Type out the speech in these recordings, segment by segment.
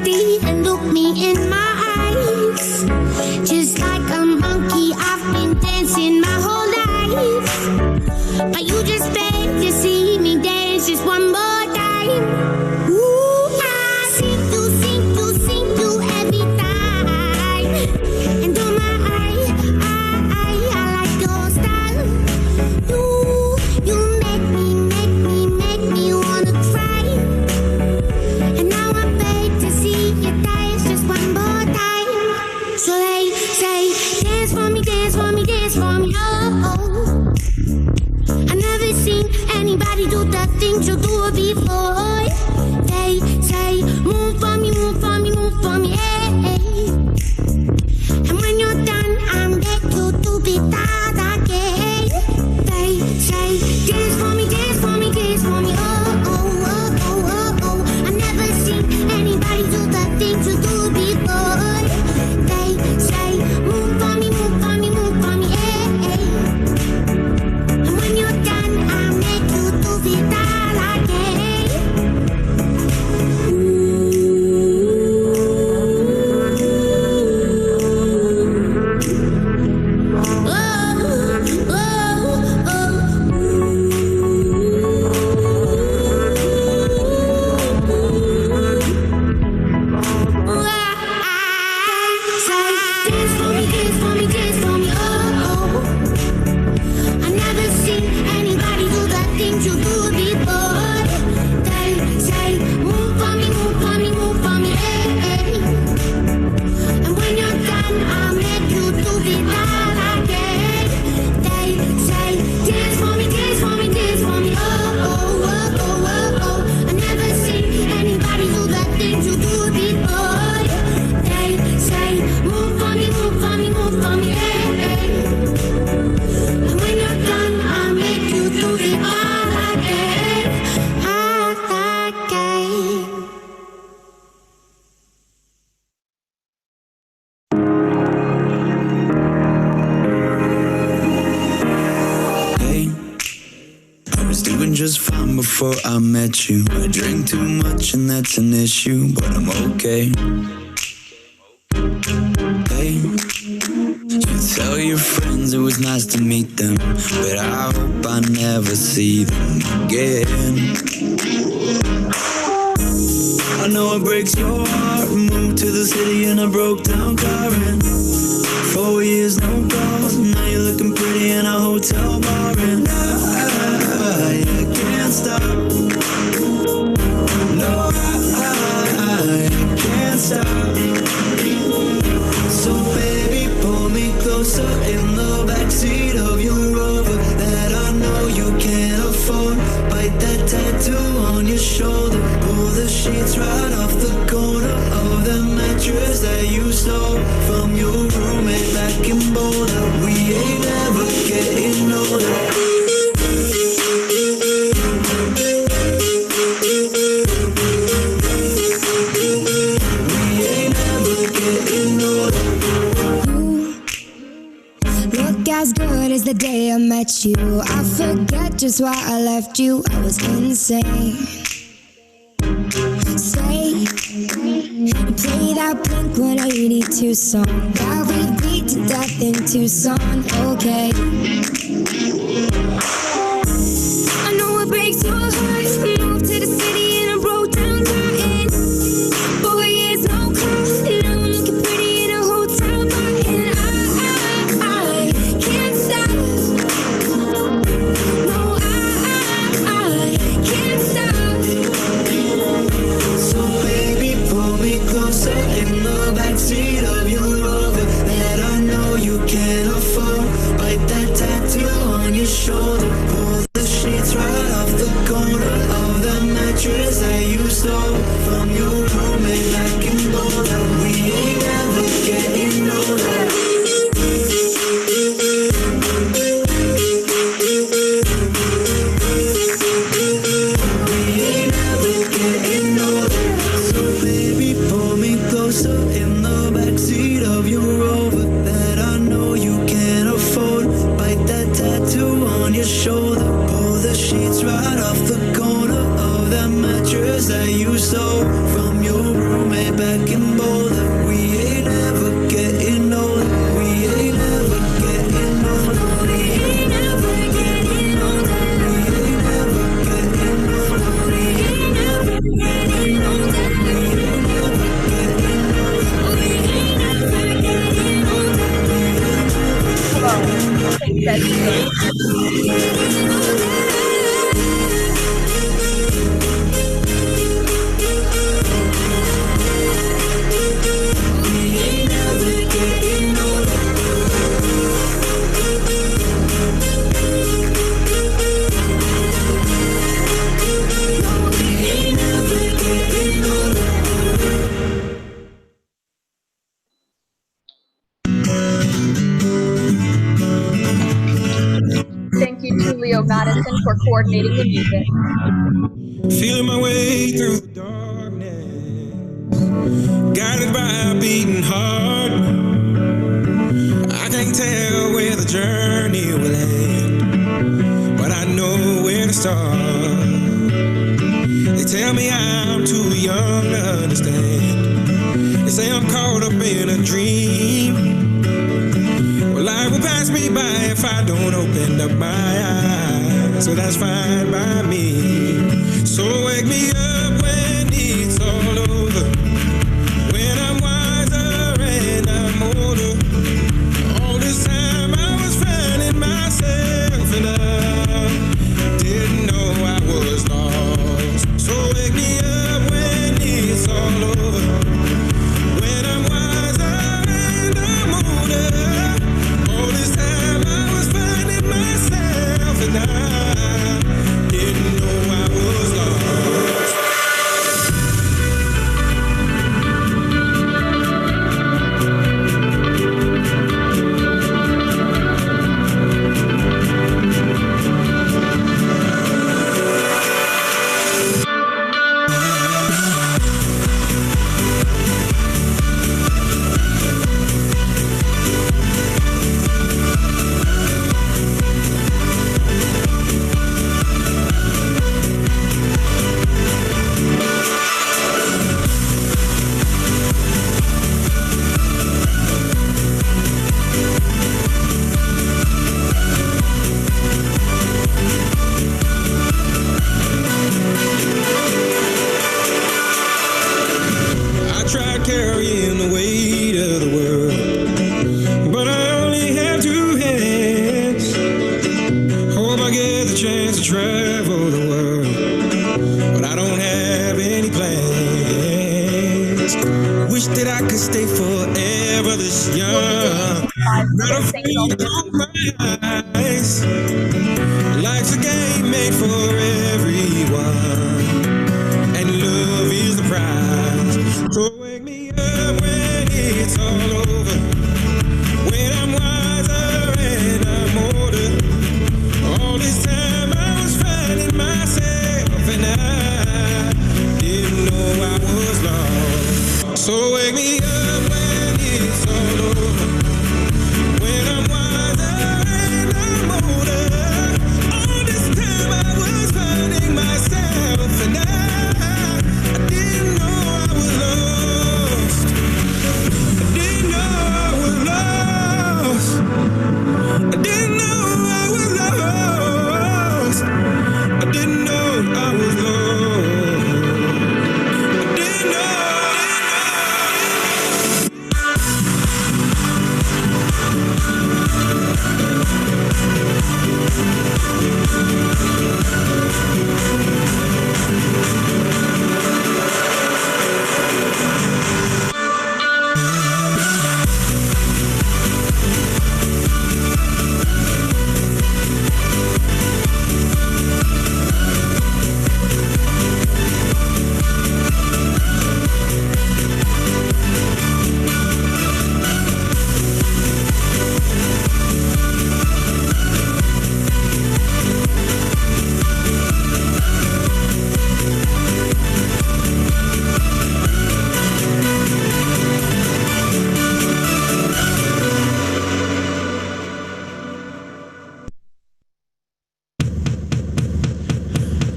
empty and look me in my eyes. Just like a monkey, I've been dancing my whole life. But you just beg to see me dance just one more time. Ooh, I sing to every time. And oh my, I like your style. You make me wanna cry. And now I beg to see you dance just one more time. So they say, dance for me, dance for me, dance for me, oh. I never seen anybody do the things you do before. They say, move for me, move for me, move for me, hey. And when you're done, I'm back to do it again. They say, dance for me, dance for me, dance for me, oh, oh, oh, oh, oh, oh. I never seen anybody do the things you do before. They say, move for me, move for me, move for me, hey. And when you're done, I'll make you do it all again. Dance for me, dance for me, dance for me, oh, oh. I never seen anybody do the things you do before. They say, move for me, move for me, move for me, hey. And when you're done, I'll make you do it all again. They say, dance for me, dance for me, dance for me, oh, oh, oh, oh, oh, oh. I never seen anybody do the things you do before. They say, move for me, move for me, move for me, hey. And when you're done, I'll make you do it all again, all again. Hey, I was doing just fine before I met you. I drink too much and that's an issue, but I'm okay. Hey, you tell your friends it was nice to meet them, but I hope I never see them again. I know it breaks your heart. Moved to the city in a broke down car and 4 years no calls. Now you're looking pretty in a hotel bar and I can't stop. No, I can't stop. So baby, pull me closer in the backseat of your Rover that I know you can't afford. Bite that tattoo on your shoulder. Pull the sheets right off the corner of the mattress that you stole from your roommate back in Boulder. We ain't ever getting older. Look as good as the day I met you. I forget just why I left you. I was insane. Stay and play that Blink-182 song that we beat to death in Tucson. Okay. I know it breaks your heart. Moved to the city in a broke down car and 4 years no call. Now I'm looking pretty in a hotel bar and I can't stop. No, I can't stop. So baby, pull me closer in the backseat of your Rover that I know you can't afford. Bite that tattoo on your shoulder. Thank you to Leo Madison for coordinating the music. Feeling my way through the darkness, guided by a beating heart. I can't tell where the journey will end, but I know where to start. They tell me I'm too young to understand. They say I'm caught up in a dream. Well, life will pass me by if I don't open up my eyes, so that's fine by me. So wake me up when it's all over, when I'm wiser and I'm older. All this time I was finding myself and I didn't know I was lost. So wake me up when it's all over, when I'm wiser and I'm older. All this time I was finding myself and I didn't know I was lost. Carrying the weight of the world, but I only have two hands. Hope I get the chance to travel the world, but I don't have any plans. Wish that I could stay forever this young, not afraid to open my eyes. Life's a game made for everyone, and love is the prize. So wake me up when it's all over, when I'm wiser and I'm older. All this time I was finding myself and I didn't know I was lost. So wake me up when it's all over, when I'm wiser and I'm older. All this time I was finding myself and I didn't know I was lost. I didn't know I was lost. I didn't know I was lost. I didn't know I was lost. I didn't know.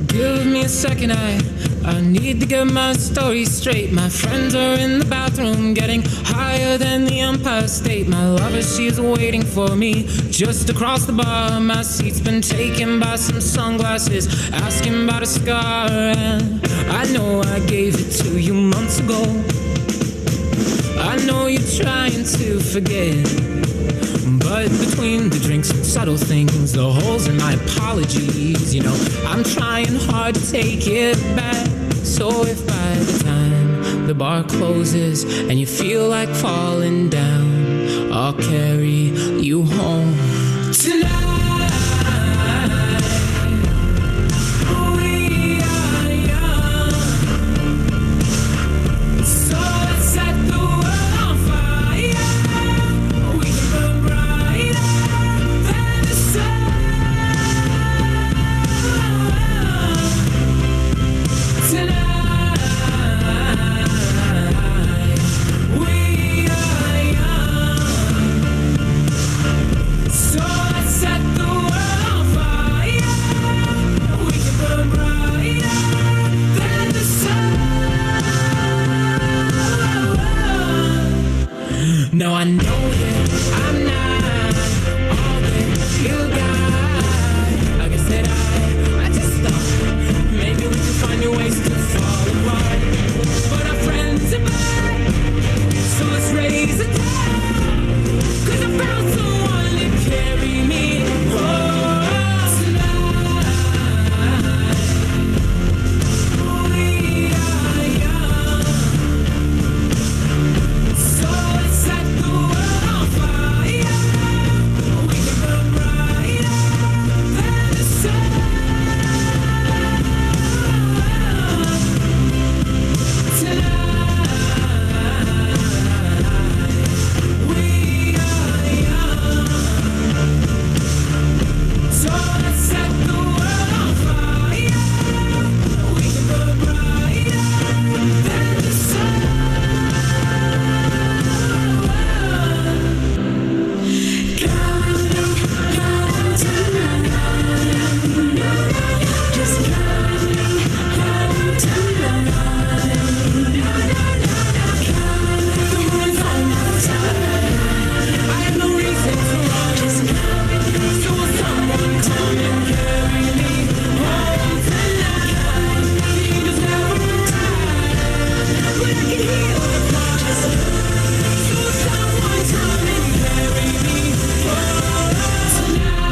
Give me a second, I need to get my story straight. My friends are in the bathroom getting higher than the Empire State. My lover, she's waiting for me just across the bar. My seat's been taken by some sunglasses, asking about a scar. And I know I gave it to you months ago. I know you're trying to forget, but But between the drinks and subtle things, the holes in my apologies, you know, I'm trying hard to take it back. So if by the time the bar closes and you feel like falling down, I'll carry you home tonight. We are young, so let's set the world on fire. We can burn brighter than the sun. Tonight, we are young, so let's set the world on fire. We can burn brighter than the sun. Now I know that I'm not all that you got. I guess that I just thought maybe we could find new ways to fall apart. But our friends are back, so let's raise a toast. 'Cause I found someone to carry me home tonight. We are young, so let's set the world on fire. We can burn brighter than the sun. Tonight, we are young, so let's set the world on fire. We can burn brighter than the sun. I have no reason to run, so will someone come and carry me home tonight? The angels never arrive, but I can heal the promise. So will someone come and carry me home tonight?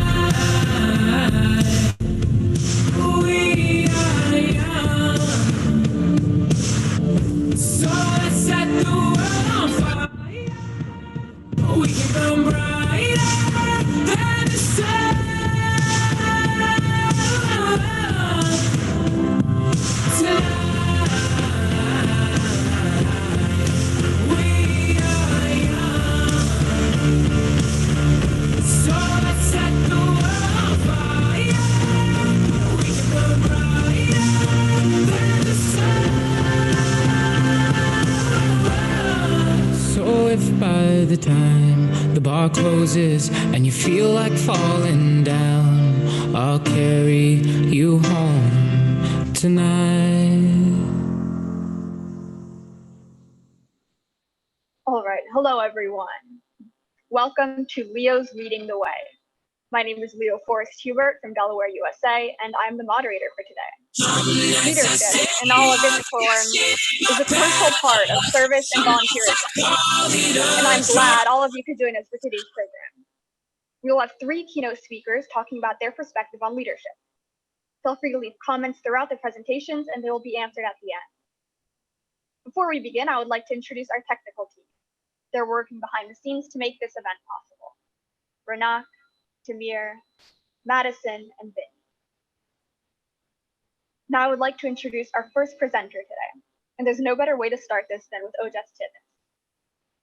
We are young, so let's set the world on fire. We can burn brighter than the sun. Tonight, we are young, so let's set the world on fire. We can burn brighter than the sun. So if by the time the bar closes and you feel like falling down, I'll carry you home tonight. All right. Hello, everyone. Welcome to Leo's Leading the Way. My name is Leo Forrest Hubert from Delaware, USA, and I'm the moderator for today. Leadership in all of its forms is a crucial part of service and volunteerism, and I'm glad all of you could join us for today's program. We will have 3 keynote speakers talking about their perspective on leadership. Feel free to leave comments throughout the presentations, and they will be answered at the end. Before we begin, I would like to introduce our technical team. They're working behind the scenes to make this event possible. Ranak, Tamir, Madison, and Vinny. Now I would like to introduce our first presenter today, and there's no better way to start this than with Ojas Chitnis.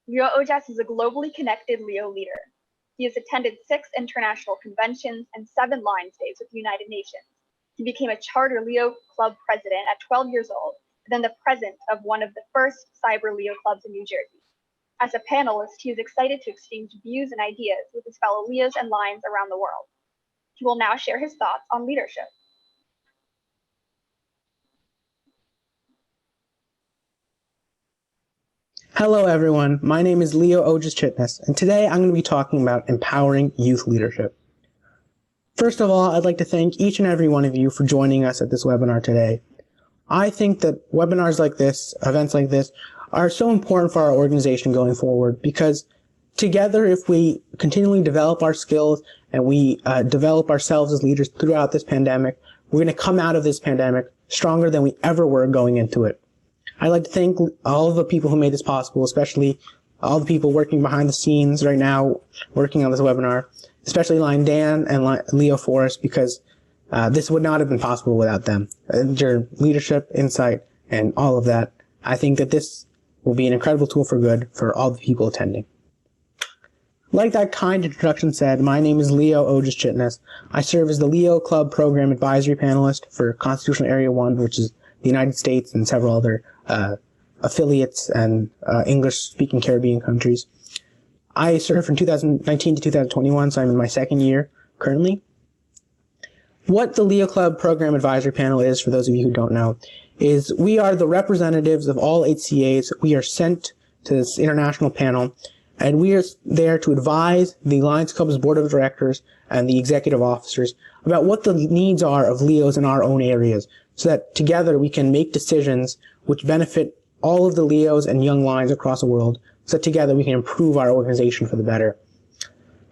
Leo Ojas is a globally connected Leo leader. He has attended 6 international conventions and 7 Lions Days with the United Nations. He became a charter Leo club president at 12 years old, and then the president of one of the first cyber Leo clubs in New Jersey. As a panelist, he is excited to exchange views and ideas with his fellow Leos and Lions around the world. He will now share his thoughts on leadership. Hello everyone, my name is Leo Ojas Chitnis, and today I'm going to be talking about empowering youth leadership. First of all, I'd like to thank each and every one of you for joining us at this webinar today. I think that webinars like this, events like this, are so important for our organization going forward because together, if we continually develop our skills and we develop ourselves as leaders throughout this pandemic, we're going to come out of this pandemic stronger than we ever were going into it. I'd like to thank all of the people who made this possible, especially all the people working behind the scenes right now, working on this webinar, especially Lion Dan and Leo Forrest, because this would not have been possible without them. Their leadership, insight, and all of that. I think that this will be an incredible tool for good for all the people attending. Like that kind introduction said, my name is Leo Otis Chitness. I serve as the Leo Club Program Advisory Panelist for Constitutional Area 1, which is the United States and several other affiliates and English-speaking Caribbean countries. I served from 2019 to 2021, so I'm in my second year currently. What the Leo Club Program Advisory Panel is, for those of you who don't know, is we are the representatives of all HCAs. We are sent to this international panel, and we are there to advise the Lions Club's Board of Directors and the executive officers about what the needs are of Leos in our own areas, so that together we can make decisions which benefit all of the Leos and young Lions across the world, so that together we can improve our organization for the better.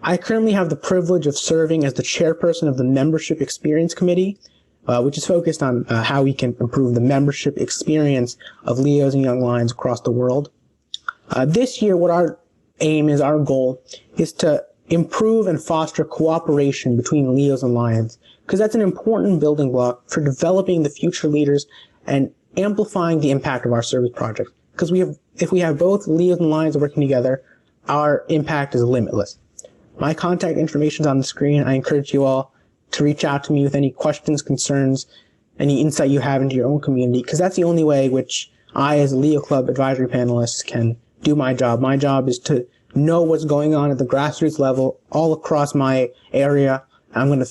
I currently have the privilege of serving as the chairperson of the Membership Experience Committee, which is focused on how we can improve the membership experience of Leos and young Lions across the world. This year, what our aim is, our goal, is to improve and foster cooperation between Leos and Lions, because that's an important building block for developing the future leaders and amplifying the impact of our service projects. Because if we have both Leos and Lions working together, our impact is limitless. My contact information is on the screen. I encourage you all to reach out to me with any questions, concerns, any insight you have into your own community, because that's the only way which I, as a Leo Club advisory panelist, can do my job. My job is to know what's going on at the grassroots level all across my area. I'm going to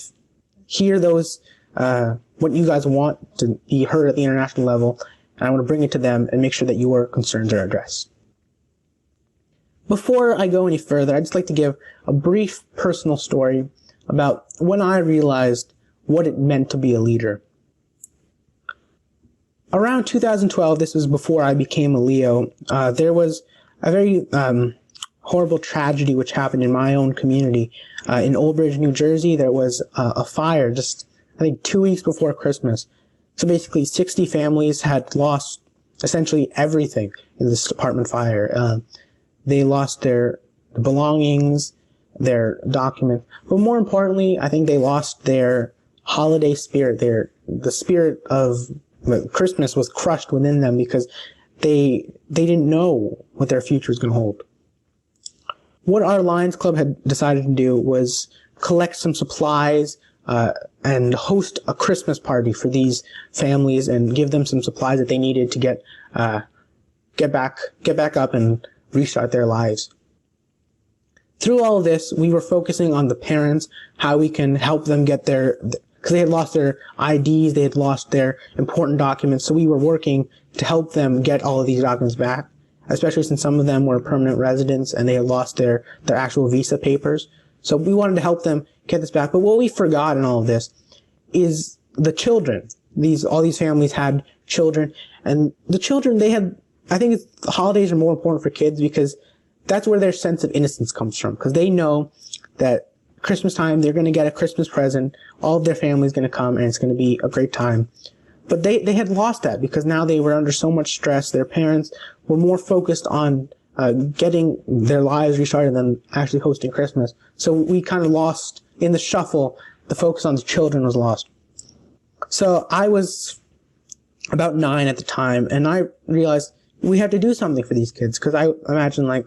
hear those, what you guys want to be heard at the international level, and I want to bring it to them and make sure that your concerns are addressed. Before I go any further, I'd just like to give a brief personal story about when I realized what it meant to be a leader. Around 2012, this was before I became a Leo, there was a very horrible tragedy which happened in my own community. In Old Bridge, New Jersey, there was a fire just, I think, 2 weeks before Christmas. So basically, 60 families had lost essentially everything in this apartment fire. They lost their belongings, their documents, but more importantly, I think they lost their holiday spirit. The spirit of Christmas was crushed within them because they didn't know what their future was going to hold. What our Lions Club had decided to do was collect some supplies and host a Christmas party for these families and give them some supplies that they needed to get back up and restart their lives. Through all of this, we were focusing on the parents, how we can help them get because they had lost their IDs, they had lost their important documents, so we were working to help them get all of these documents back, especially since some of them were permanent residents and they had lost their actual visa papers. So we wanted to help them get this back. But what we forgot in all of this is the children. All these families had children, and the children, I think the holidays are more important for kids because that's where their sense of innocence comes from. Because they know that Christmas time, they're going to get a Christmas present. All of their family's going to come and it's going to be a great time. But they had lost that because now they were under so much stress. Their parents were more focused on getting their lives restarted than actually hosting Christmas. So we kind of lost, in the shuffle, the focus on the children was lost. So I was about 9 at the time, and I realized we have to do something for these kids, because I imagine, like,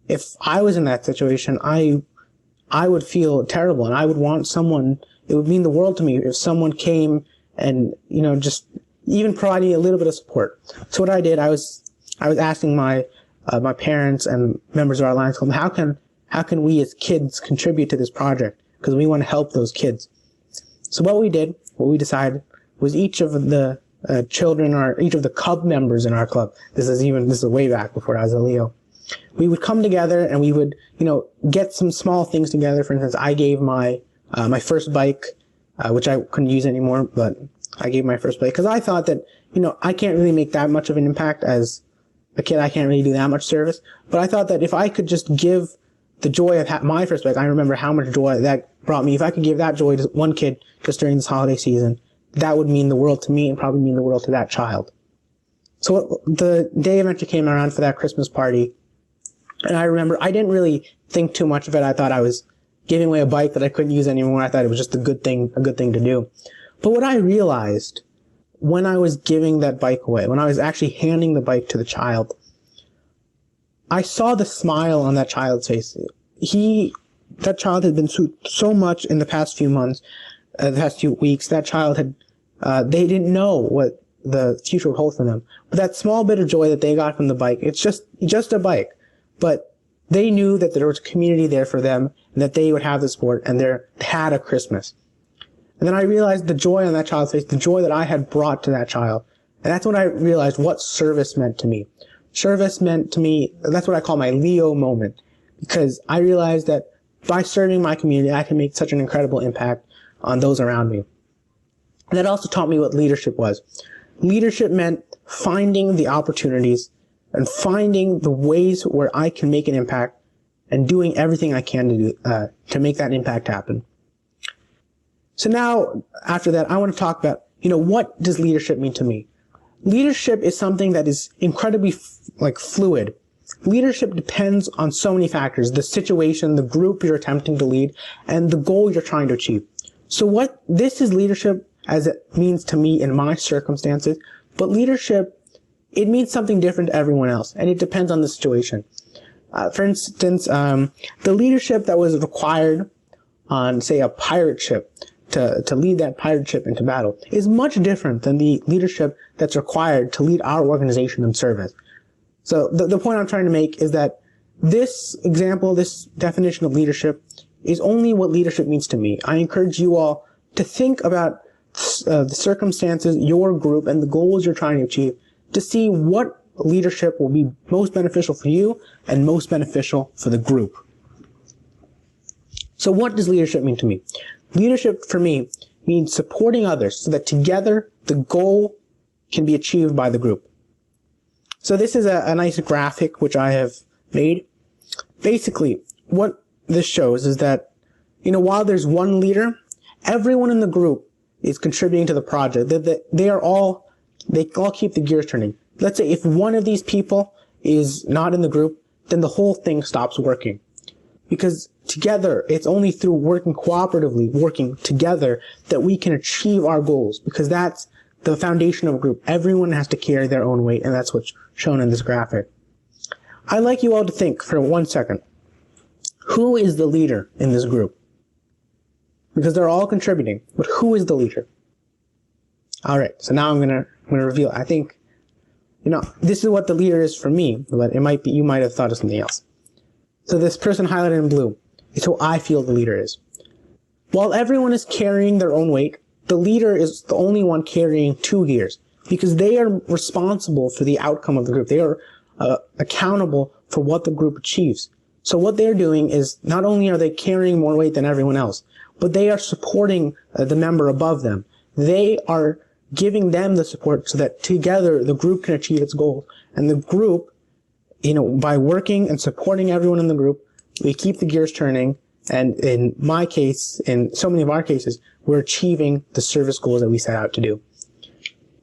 if I was in that situation, I would feel terrible, and I would want someone, it would mean the world to me if someone came and, just even providing a little bit of support. So what I did, I was asking my parents and members of our Lions Club, how can we as kids contribute to this project? Because we want to help those kids. So what we decided was each of the children, or each of the Cub members in our club, this is way back before I was a Leo, we would come together and we would, get some small things together. For instance, I gave my first bike, which I couldn't use anymore, but I gave my first bike because I thought that, I can't really make that much of an impact as a kid. I can't really do that much service, but I thought that if I could just give the joy of my first bike, I remember how much joy that brought me. If I could give that joy to one kid just during this holiday season, that would mean the world to me and probably mean the world to that child. So the day eventually came around for that Christmas party, and I remember I didn't really think too much of it. I thought I was giving away a bike that I couldn't use anymore. I thought it was just a good thing to do. But what I realized when I was giving that bike away, when I was actually handing the bike to the child, I saw the smile on that child's face. That child had been through so much in the past few months, the past few weeks. That child had, they didn't know what the future would hold for them. But that small bit of joy that they got from the bike, it's just a bike. But they knew that there was a community there for them, and that they would have the support, and they had a Christmas. And then I realized the joy on that child's face, the joy that I had brought to that child. And that's when I realized what service meant to me. Service meant to me, that's what I call my Leo moment. Because I realized that by serving my community, I can make such an incredible impact on those around me. And that also taught me what leadership was. Leadership meant finding the opportunities and finding the ways where I can make an impact and doing everything I can to do, to make that impact happen. So now, after that, I want to talk about, what does leadership mean to me? Leadership is something that is incredibly fluid. Leadership depends on so many factors: the situation, the group you're attempting to lead, and the goal you're trying to achieve. So this is leadership as it means to me in my circumstances, but leadership, it means something different to everyone else, and it depends on the situation. For instance, the leadership that was required on, say, a pirate ship to lead that pirate ship into battle is much different than the leadership that's required to lead our organization in service. So the point I'm trying to make is that this example, this definition of leadership, is only what leadership means to me. I encourage you all to think about the circumstances, your group, and the goals you're trying to achieve to see what leadership will be most beneficial for you and most beneficial for the group. So what does leadership mean to me? Leadership for me means supporting others so that together the goal can be achieved by the group. So this is a nice graphic which I have made. Basically, what this shows is that, while there's one leader, everyone in the group is contributing to the project. They all keep the gears turning. Let's say if one of these people is not in the group, then the whole thing stops working. Because together, it's only through working cooperatively, working together, that we can achieve our goals. Because that's the foundation of a group. Everyone has to carry their own weight, and that's what's shown in this graphic. I'd like you all to think for 1 second. Who is the leader in this group? Because they're all contributing, but who is the leader? Alright, so now I'm gonna reveal. I think, this is what the leader is for me, but you might have thought of something else. So this person highlighted in blue is who I feel the leader is. While everyone is carrying their own weight, the leader is the only one carrying 2 gears, because they are responsible for the outcome of the group. They are accountable for what the group achieves. So what they're doing is, not only are they carrying more weight than everyone else, but they are supporting the member above them. They are giving them the support so that together the group can achieve its goals. And the group, by working and supporting everyone in the group, we keep the gears turning. And in my case, in so many of our cases, we're achieving the service goals that we set out to do.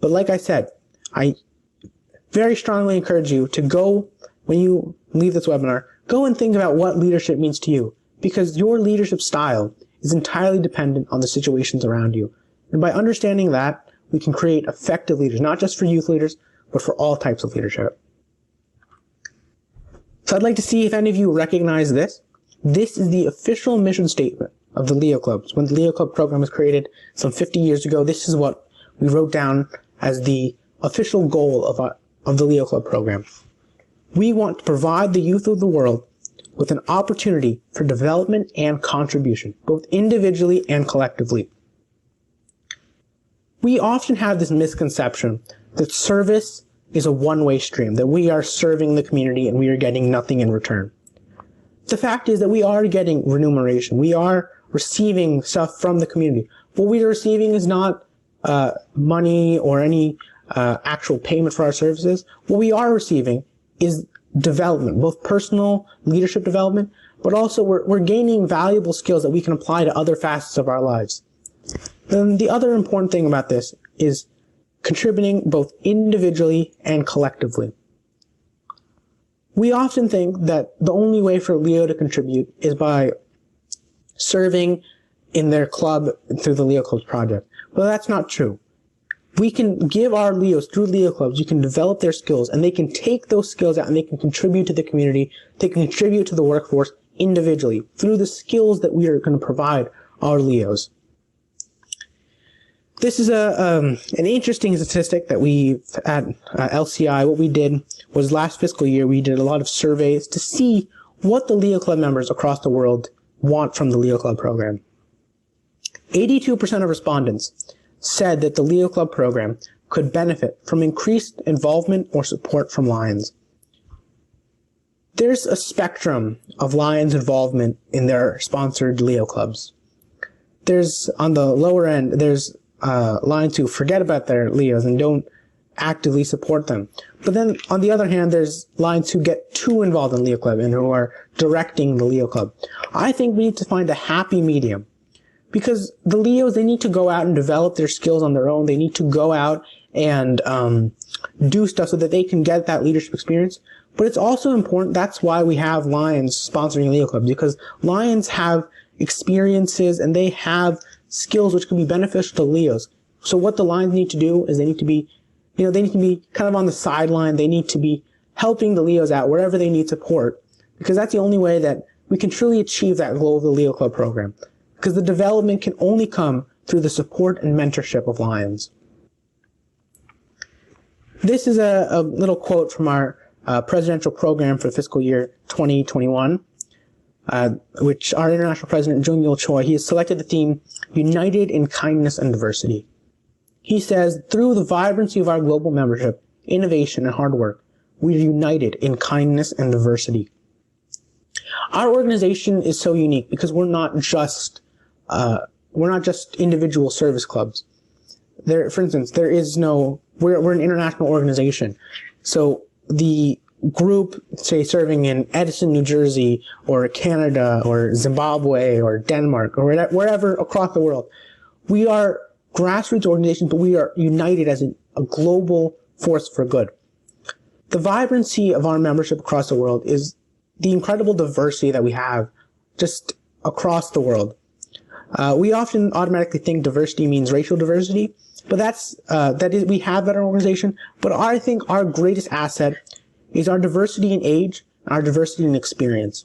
But like I said, I very strongly encourage you to go, when you leave this webinar, go and think about what leadership means to you, because your leadership style is entirely dependent on the situations around you. And by understanding that, we can create effective leaders, not just for youth leaders, but for all types of leadership. So I'd like to see if any of you recognize this. This is the official mission statement of the Leo Clubs. When the Leo Club program was created some 50 years ago, this is what we wrote down as the official goal of the Leo Club program. We want to provide the youth of the world with an opportunity for development and contribution, both individually and collectively. We often have this misconception that service is a one-way stream, that we are serving the community and we are getting nothing in return. The fact is that we are getting remuneration. We are receiving stuff from the community. What we are receiving is not money or any actual payment for our services. What we are receiving is development, both personal leadership development, but also we're gaining valuable skills that we can apply to other facets of our lives. Then the other important thing about this is contributing both individually and collectively. We often think that the only way for Leo to contribute is by serving in their club through the Leo Clubs project. But that's not true. We can give our Leos through Leo Clubs, you can develop their skills, and they can take those skills out and they can contribute to the community, they can contribute to the workforce individually through the skills that we are going to provide our Leos. This is an interesting statistic that we at LCI, what we did was last fiscal year, we did a lot of surveys to see what the Leo Club members across the world want from the Leo Club program. 82% of respondents said that the Leo Club program could benefit from increased involvement or support from Lions. There's a spectrum of Lions involvement in their sponsored Leo Clubs. There's, on the lower end, there's Lions who forget about their Leos and don't actively support them. But then, on the other hand, there's Lions who get too involved in Leo Club and who are directing the Leo Club. I think we need to find a happy medium. Because the Leos, they need to go out and develop their skills on their own. They need to go out and do stuff so that they can get that leadership experience. But it's also important, that's why we have Lions sponsoring Leo Clubs, because Lions have experiences and they have skills which can be beneficial to Leos. So what the Lions need to do is they need to be, they need to be kind of on the sideline. They need to be helping the Leos out wherever they need support, because that's the only way that we can truly achieve that goal of the Leo Club program. Because the development can only come through the support and mentorship of Lions. This is a little quote from our presidential program for fiscal year 2021, which our international president, Jung-Yul Choi, he has selected the theme, United in Kindness and Diversity. He says, through the vibrancy of our global membership, innovation, and hard work, we are united in kindness and diversity. Our organization is so unique because we're not just individual service clubs. For instance, we're an international organization. So the group, say, serving in Edison, New Jersey, or Canada, or Zimbabwe, or Denmark, or wherever across the world, we are grassroots organizations, but we are united as a global force for good. The vibrancy of our membership across the world is the incredible diversity that we have just across the world. We often automatically think diversity means racial diversity, but we have that in our organization. But I think our greatest asset is our diversity in age, and our diversity in experience.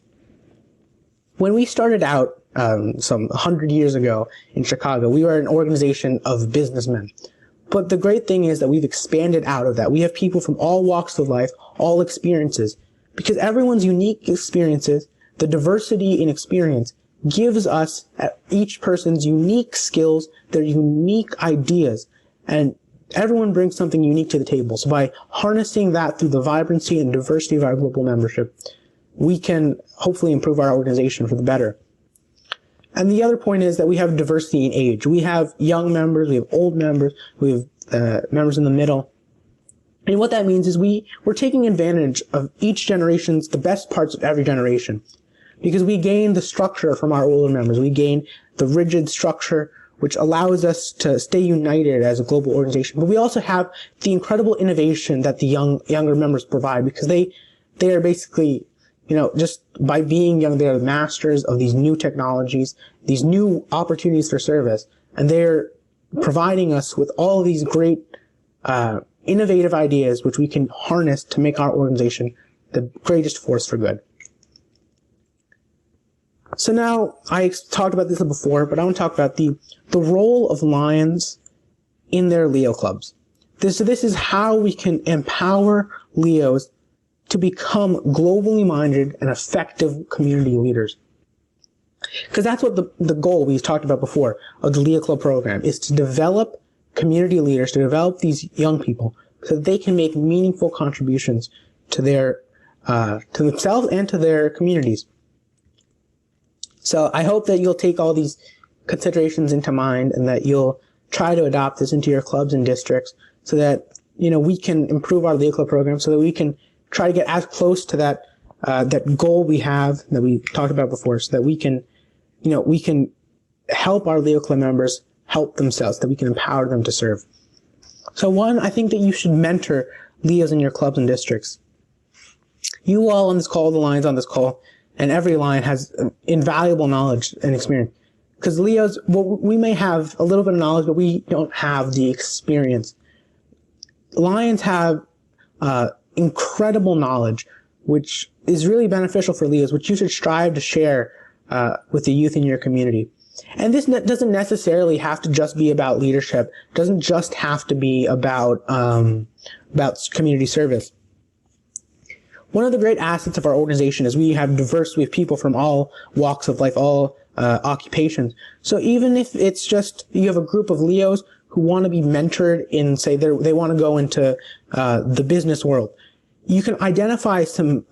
When we started out some 100 years ago in Chicago, we were an organization of businessmen. But the great thing is that we've expanded out of that. We have people from all walks of life, all experiences, because everyone's unique experiences, the diversity in experience, gives us each person's unique skills, their unique ideas, and everyone brings something unique to the table. So by harnessing that through the vibrancy and diversity of our global membership, we can hopefully improve our organization for the better. And the other point is that we have diversity in age. We have young members, we have old members, we have members in the middle. And what that means is we're taking advantage of each generation's, the best parts of every generation. Because we gain the structure from our older members. We gain the rigid structure, which allows us to stay united as a global organization. But we also have the incredible innovation that the younger members provide, because they are basically, just by being young, they are the masters of these new technologies, these new opportunities for service. And they're providing us with all of these great, innovative ideas, which we can harness to make our organization the greatest force for good. So now, I talked about this before, but I want to talk about the role of Lions in their Leo Clubs. This is how we can empower Leos to become globally minded and effective community leaders. Because that's what the goal we've talked about before of the Leo Club program is, to develop community leaders, to develop these young people so that they can make meaningful contributions to to themselves and to their communities. So I hope that you'll take all these considerations into mind and that you'll try to adopt this into your clubs and districts so that, we can improve our Leo Club program, so that we can try to get as close to that that goal we have that we talked about before, so that we can help our Leo Club members help themselves, that we can empower them to serve. So one, I think that you should mentor Leos in your clubs and districts. You all on this call, the Lions on this call, and every Lion has invaluable knowledge and experience. Because Leos, well, we may have a little bit of knowledge, but we don't have the experience. Lions have incredible knowledge, which is really beneficial for Leos, which you should strive to share with the youth in your community. And this doesn't necessarily have to just be about leadership. It doesn't just have to be about community service. One of the great assets of our organization is we have people from all walks of life, all occupations. So even if it's just you have a group of Leos who want to be mentored in, say, they want to go into the business world, you can identify some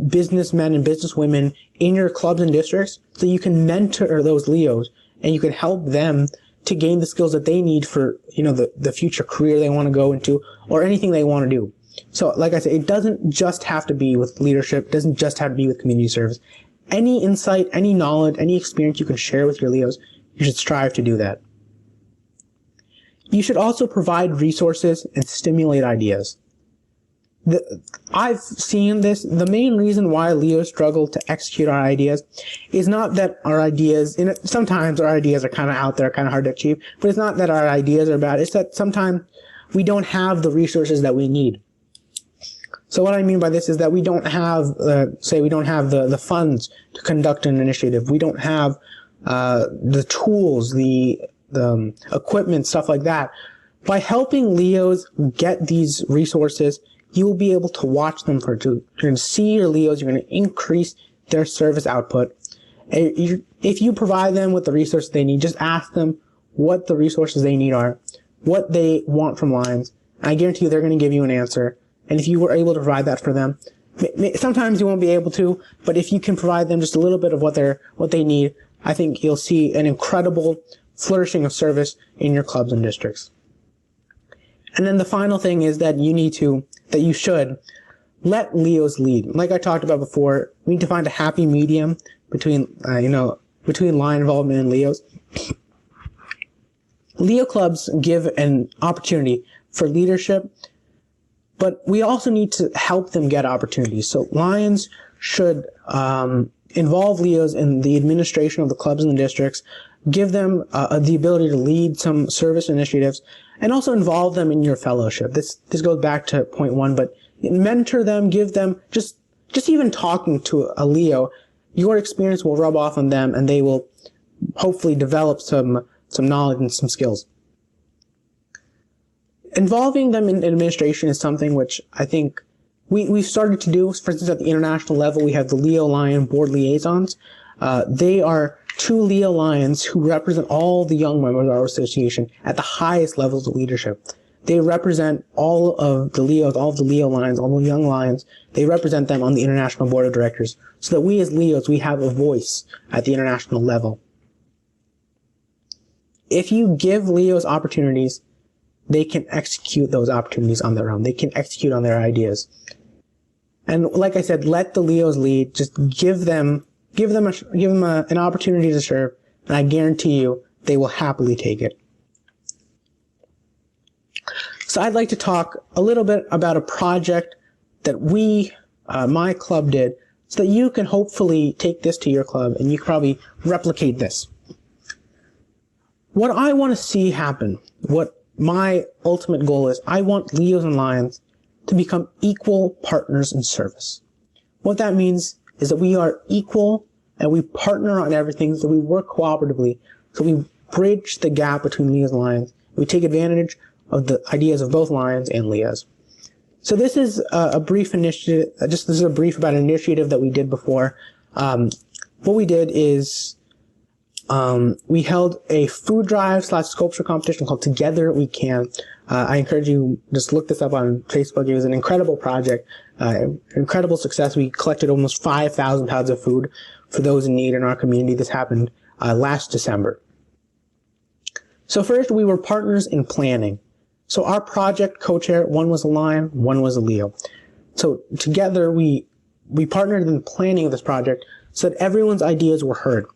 businessmen and businesswomen in your clubs and districts so you can mentor those Leos and you can help them to gain the skills that they need for, the future career they want to go into or anything they want to do. So like I said, it doesn't just have to be with leadership. It doesn't just have to be with community service. Any insight, any knowledge, any experience you can share with your Leos, you should strive to do that. You should also provide resources and stimulate ideas. I've seen this. The main reason why Leos struggle to execute our ideas is not that our ideas, sometimes our ideas are kind of out there, kind of hard to achieve, but it's not that our ideas are bad. It's that sometimes we don't have the resources that we need. So what I mean by this is that we don't have, we don't have the funds to conduct an initiative. We don't have the tools, the equipment, stuff like that. By helping Leos get these resources, you will be able to watch them you're going to see your Leos, you're going to increase their service output. If you provide them with the resources they need, just ask them what the resources they need are, what they want from Lions. I guarantee you they're going to give you an answer. And if you were able to provide that for them, sometimes you won't be able to, but if you can provide them just a little bit of what they need, I think you'll see an incredible flourishing of service in your clubs and districts. And then the final thing is that you should let Leos lead. Like I talked about before, we need to find a happy medium between Lion involvement and Leos. Leo clubs give an opportunity for leadership, but we also need to help them get opportunities. So Lions should involve Leos in the administration of the clubs and the districts, give them the ability to lead some service initiatives, and also involve them in your fellowship. This goes back to point one, but mentor them, give them, just even talking to a Leo, your experience will rub off on them and they will hopefully develop some knowledge and some skills. Involving them in administration is something which I think we've started to do. For instance, at the international level, we have the Leo Lion Board Liaisons. They are two Leo Lions who represent all the young members of our association at the highest levels of leadership. They represent all of the Leos, all of the Leo Lions, all the young Lions. They represent them on the International Board of Directors so that we as Leos, we have a voice at the international level. If you give Leos opportunities, they can execute those opportunities on their own. They can execute on their ideas. And like I said, let the Leos lead. Just give them an opportunity to serve, and I guarantee you they will happily take it. So I'd like to talk a little bit about a project that my club did, so that you can hopefully take this to your club and you can probably replicate this. What I want to see happen, what my ultimate goal is, I want Leos and Lions to become equal partners in service. What that means is that we are equal and we partner on everything, so we work cooperatively, so we bridge the gap between Leos and Lions. We take advantage of the ideas of both Lions and Leos. So this is a brief initiative, this is a brief about an initiative that we did before. What we did is we held a food drive / sculpture competition called Together We Can. I encourage you, just look this up on Facebook. It was an incredible project, incredible success. We collected almost 5,000 pounds of food for those in need in our community. This happened last December. So first, we were partners in planning. So our project co-chair, one was a Lion, one was a Leo. So together we we partnered in the planning of this project so that everyone's ideas were heard.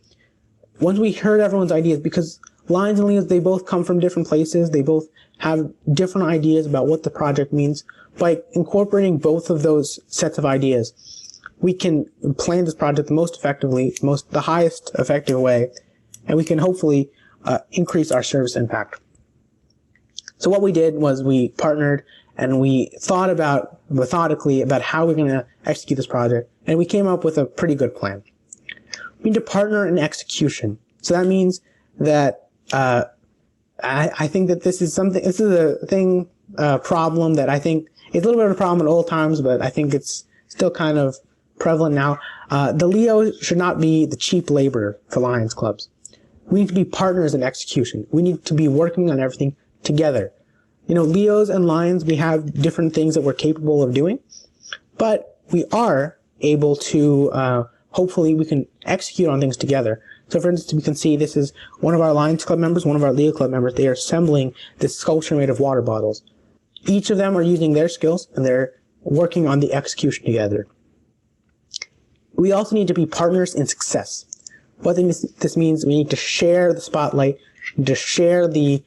Once we heard everyone's ideas, because Lions and Leos, they both come from different places, they both have different ideas about what the project means. By incorporating both of those sets of ideas, we can plan this project the most effectively, the highest effective way, and we can hopefully increase our service impact. So what we did was we partnered and we thought about methodically about how we're going to execute this project, and we came up with a pretty good plan. We need to partner in execution. So that means that I think that this is a problem that I think is a little bit of a problem in old times, but I think it's still kind of prevalent now. The Leo should not be the cheap labor for Lions clubs. We need to be partners in execution. We need to be working on everything together. You know, Leos and Lions, we have different things that we're capable of doing, but we are able to, hopefully we can execute on things together. So for instance, we can see this is one of our Lions Club members, one of our Leo Club members. They are assembling this sculpture made of water bottles. Each of them are using their skills and they're working on the execution together. We also need to be partners in success. What this means, we need to share the spotlight, to share the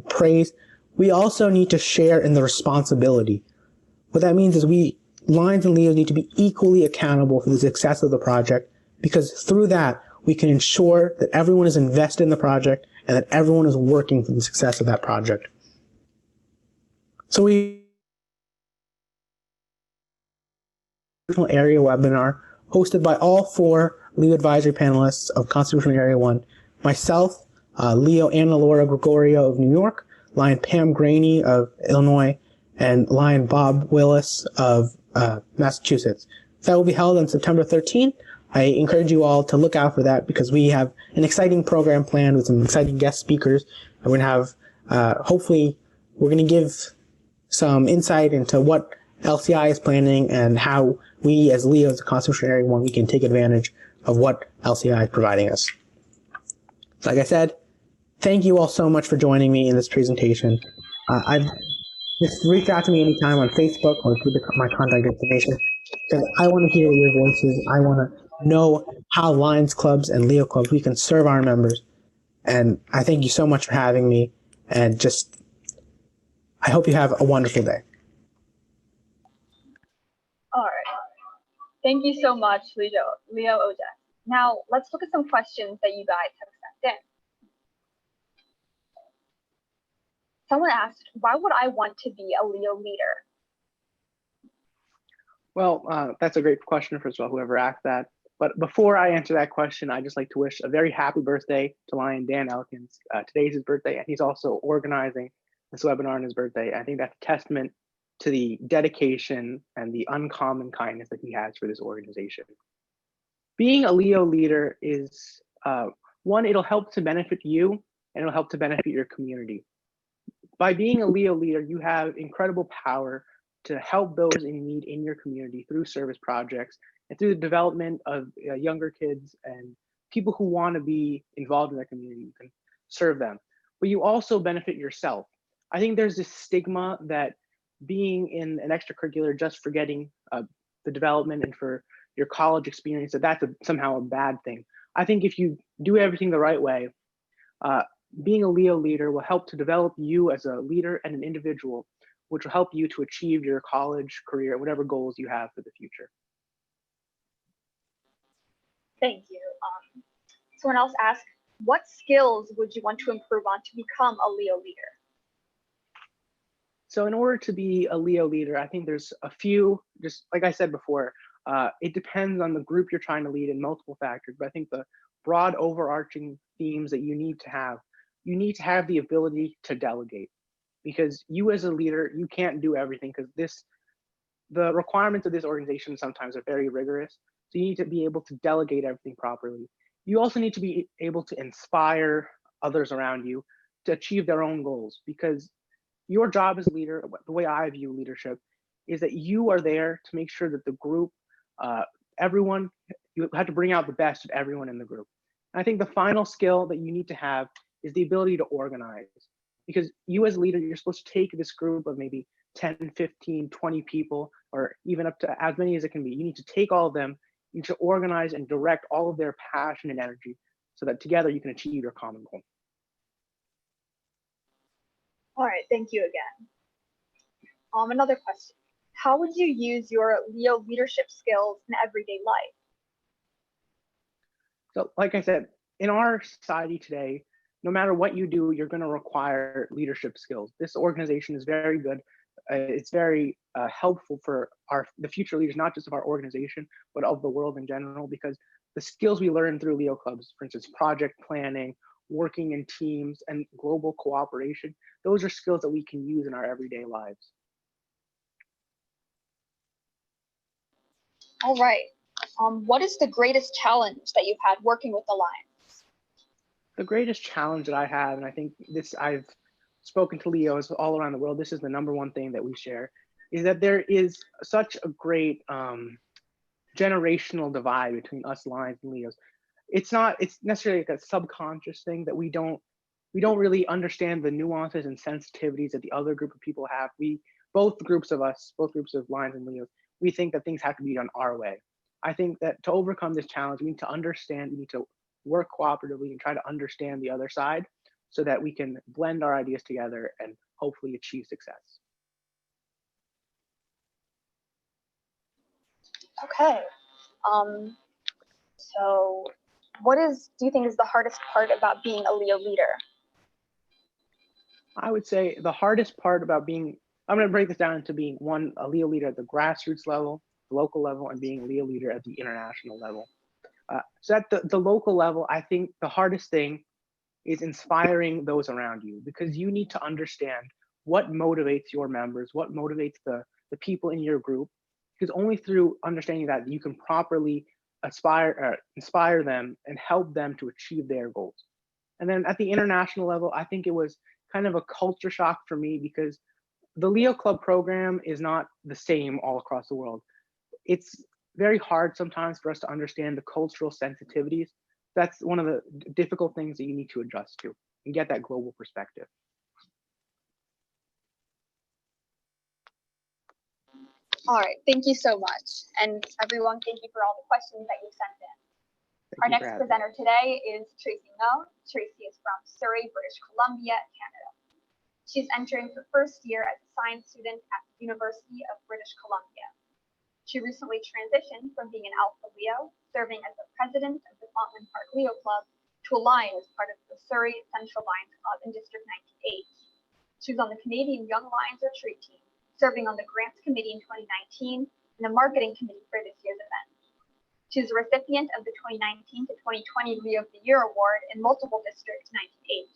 praise. We also need to share in the responsibility. What that means is Lions and Leos need to be equally accountable for the success of the project, because through that, we can ensure that everyone is invested in the project and that everyone is working for the success of that project. So we area webinar hosted by all 4 Leo advisory panelists of Constitutional Area 1, myself, Leo Anna Laura Gregorio of New York, Lion Pam Graney of Illinois, and Lion Bob Willis of Massachusetts. That will be held on September 13th. I encourage you all to look out for that because we have an exciting program planned with some exciting guest speakers. And we're going to have, hopefully, we're going to give some insight into what LCI is planning and how we as Leos, the Constitutional Area 1, we can take advantage of what LCI is providing us. Like I said, thank you all so much for joining me in this presentation. Just reach out to me anytime on Facebook or through my contact information, because I want to hear your voices. I want to know how Lions clubs and Leo clubs we can serve our members. And I thank you so much for having me, and I hope you have a wonderful day. All right. Thank you so much, Leo Ojas. Now let's look at some questions that you guys have sent in. Someone asked, why would I want to be a Leo leader? Well, that's a great question, first of all, whoever asked that. But before I answer that question, I'd just like to wish a very happy birthday to Lion Dan Elkins. Today's his birthday, and he's also organizing this webinar on his birthday. I think that's a testament to the dedication and the uncommon kindness that he has for this organization. Being a Leo leader is, one, it'll help to benefit you, and it'll help to benefit your community. By being a Leo leader, you have incredible power to help those in need in your community through service projects and through the development of younger kids and people who want to be involved in their community. You can serve them, but you also benefit yourself. I think there's this stigma that being in an extracurricular just for getting the development and for your college experience, that's somehow a bad thing. I think if you do everything the right way, being a Leo leader will help to develop you as a leader and an individual, which will help you to achieve your college career, whatever goals you have for the future. Thank you. Someone else asked, what skills would you want to improve on to become a Leo leader? So in order to be a Leo leader, I think there's a few, just like I said before, it depends on the group you're trying to lead in multiple factors, but I think the broad overarching themes that you need to have the ability to delegate, because you as a leader, you can't do everything, because the requirements of this organization sometimes are very rigorous. So you need to be able to delegate everything properly. You also need to be able to inspire others around you to achieve their own goals, because your job as a leader, the way I view leadership, is that you are there to make sure that the group, everyone, you have to bring out the best of everyone in the group. And I think the final skill that you need to have is the ability to organize, because you as a leader, you're supposed to take this group of maybe 10, 15, 20 people or even up to as many as it can be. You need to take all of them, you need to organize and direct all of their passion and energy so that together you can achieve your common goal. All right, thank you again. Another question. How would you use your Leo leadership skills in everyday life? So like I said, in our society today, no matter what you do, you're going to require leadership skills. This organization is very good. It's very helpful for the future leaders, not just of our organization, but of the world in general, because the skills we learn through Leo Clubs, for instance, project planning, working in teams, and global cooperation, those are skills that we can use in our everyday lives. All right. What is the greatest challenge that you've had working with the Lions? The greatest challenge that I have, and I think this I've spoken to Leos all around the world, this is the number one thing that we share, is that there is such a great generational divide between us Lions and Leos. It's necessarily like a subconscious thing that we don't really understand the nuances and sensitivities that the other group of people have. Both groups of Lions and Leos, we think that things have to be done our way. I think that to overcome this challenge, we need to understand, we need to work cooperatively and try to understand the other side so that we can blend our ideas together and hopefully achieve success. Okay. So what do you think is the hardest part about being a Leo leader? I would say the hardest part about I'm going to break this down into being a Leo leader at the grassroots level, the local level, and being a Leo leader at the international level. So at the local level, I think the hardest thing is inspiring those around you, because you need to understand what motivates your members, what motivates the people in your group, because only through understanding that you can properly inspire them and help them to achieve their goals. And then at the international level, I think it was kind of a culture shock for me, because the Leo Club program is not the same all across the world. It's very hard sometimes for us to understand the cultural sensitivities. That's one of the difficult things that you need to adjust to and get that global perspective. All right, thank you so much. And everyone, thank you for all the questions that you sent in. Our next presenter today is Tracy Ngo. Tracy is from Surrey, British Columbia, Canada. She's entering her first year as a science student at the University of British Columbia. She recently transitioned from being an Alpha Leo, serving as the president of the Fontland Park Leo Club, to a Lion as part of the Surrey Central Lions Club in District 98. She was on the Canadian Young Lions Retreat team, serving on the Grants Committee in 2019 and the marketing committee for this year's event. She was a recipient of the 2019 to 2020 Leo of the Year Award in multiple districts 98.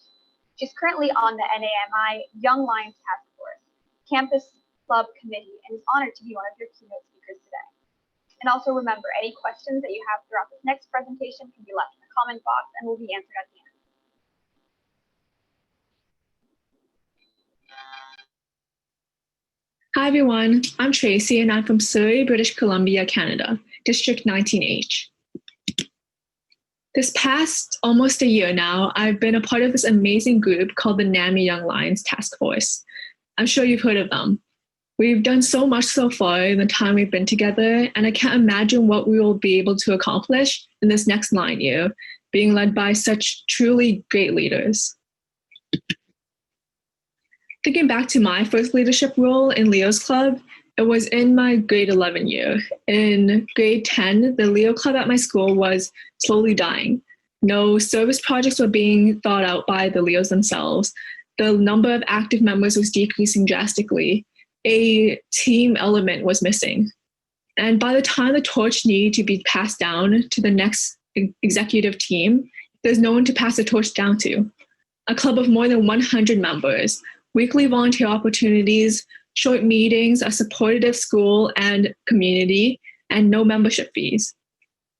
She's currently on the NAMI Young Lions Task Force, Campus Club Committee, and is honored to be one of your keynote speakers today. And also remember, any questions that you have throughout this next presentation can be left in the comment box and will be answered at the end. Hi everyone, I'm Tracy and I'm from Surrey, British Columbia, Canada, District 19H. This past almost a year now, I've been a part of this amazing group called the NAMI Young Lions Task Force. I'm sure you've heard of them. We've done so much so far in the time we've been together, and I can't imagine what we will be able to accomplish in this next Lion year, being led by such truly great leaders. Thinking back to my first leadership role in Leo's Club, it was in my grade 11 year. In grade 10, the Leo Club at my school was slowly dying. No service projects were being thought out by the Leos themselves. The number of active members was decreasing drastically. A team element was missing. And by the time the torch needed to be passed down to the next executive team, there's no one to pass the torch down to. A club of more than 100 members, weekly volunteer opportunities, short meetings, a supportive school and community, and no membership fees.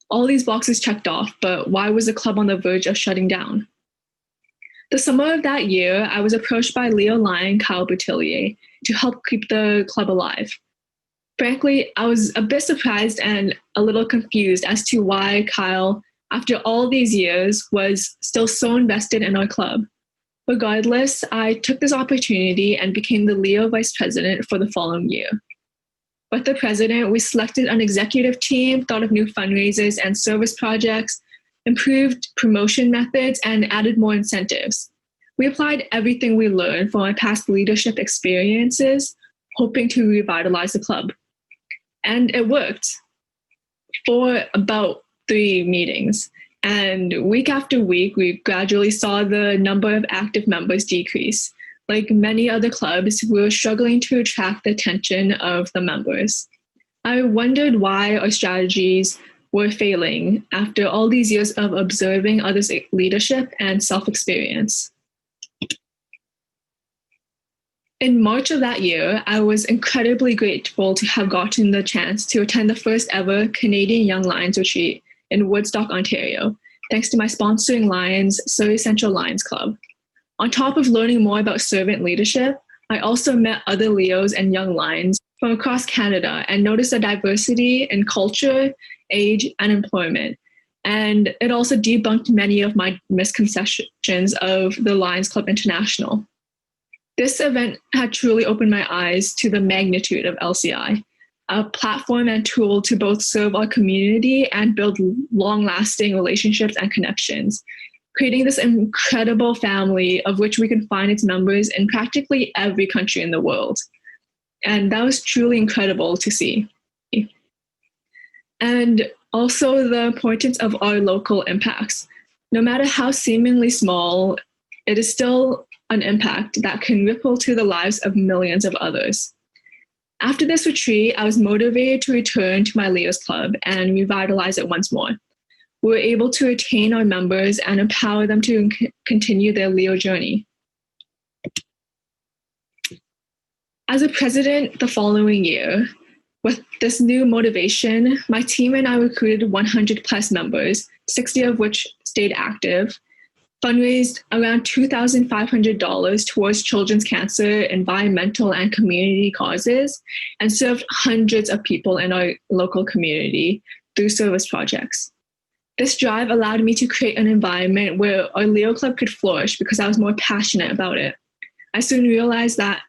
All these boxes checked off, but why was the club on the verge of shutting down? The summer of that year, I was approached by Leo Lion Kyle Boutillier to help keep the club alive. Frankly, I was a bit surprised and a little confused as to why Kyle, after all these years, was still so invested in our club. Regardless, I took this opportunity and became the Leo Vice President for the following year. With the president, we selected an executive team, thought of new fundraisers and service projects, improved promotion methods, and added more incentives. We applied everything we learned from our past leadership experiences, hoping to revitalize the club. And it worked for about 3 meetings. And week after week, we gradually saw the number of active members decrease. Like many other clubs, we were struggling to attract the attention of the members. I wondered why our strategies were failing after all these years of observing others' leadership and self-experience. In March of that year, I was incredibly grateful to have gotten the chance to attend the first ever Canadian Young Lions retreat in Woodstock, Ontario, thanks to my sponsoring Lions, Surrey Central Lions Club. On top of learning more about servant leadership, I also met other Leos and Young Lions from across Canada and noticed a diversity in culture, age, and employment. And it also debunked many of my misconceptions of the Lions Club International. This event had truly opened my eyes to the magnitude of LCI, a platform and tool to both serve our community and build long-lasting relationships and connections, creating this incredible family of which we can find its members in practically every country in the world. And that was truly incredible to see. And also the importance of our local impacts. No matter how seemingly small, it is still an impact that can ripple to the lives of millions of others. After this retreat, I was motivated to return to my Leos Club and revitalize it once more. We were able to retain our members and empower them to continue their Leo journey. As a president the following year, with this new motivation, my team and I recruited 100 plus members, 60 of which stayed active, fundraised around $2,500 towards children's cancer, environmental, and community causes, and served hundreds of people in our local community through service projects. This drive allowed me to create an environment where our Leo Club could flourish because I was more passionate about it. I soon realized that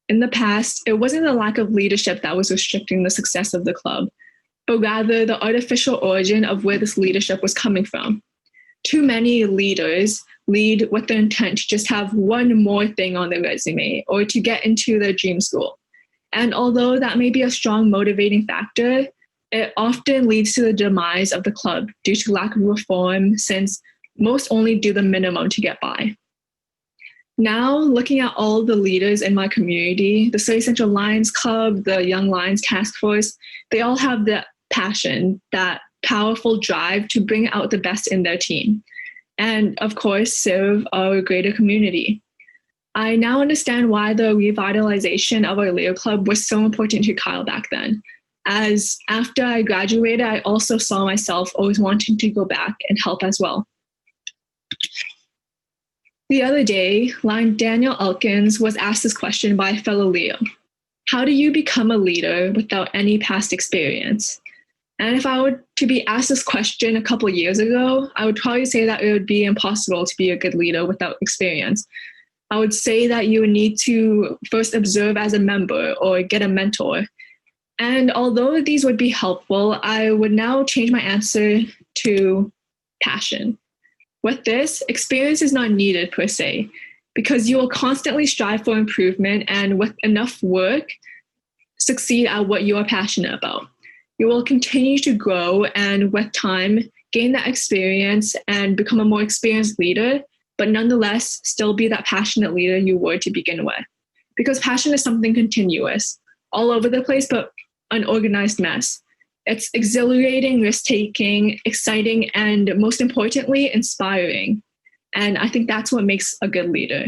in the past, it wasn't the lack of leadership that was restricting the success of the club, but rather the artificial origin of where this leadership was coming from. Too many leaders lead with the intent to just have one more thing on their resume or to get into their dream school. And although that may be a strong motivating factor, it often leads to the demise of the club due to lack of reform, since most only do the minimum to get by. Now, looking at all the leaders in my community, the Surrey Central Lions Club, the Young Lions Task Force, they all have that passion, that powerful drive to bring out the best in their team. And of course, serve our greater community. I now understand why the revitalization of our Leo Club was so important to Kyle back then, as after I graduated, I also saw myself always wanting to go back and help as well. The other day, Lion Daniel Elkins was asked this question by a fellow Leo. How do you become a leader without any past experience? And if I were to be asked this question a couple of years ago, I would probably say that it would be impossible to be a good leader without experience. I would say that you would need to first observe as a member or get a mentor. And although these would be helpful, I would now change my answer to passion. With this, experience is not needed per se, because you will constantly strive for improvement and with enough work, succeed at what you are passionate about. You will continue to grow and with time, gain that experience and become a more experienced leader, but nonetheless, still be that passionate leader you were to begin with. Because passion is something continuous, all over the place, but an organized mess. It's exhilarating, risk-taking, exciting, and most importantly, inspiring. And I think that's what makes a good leader.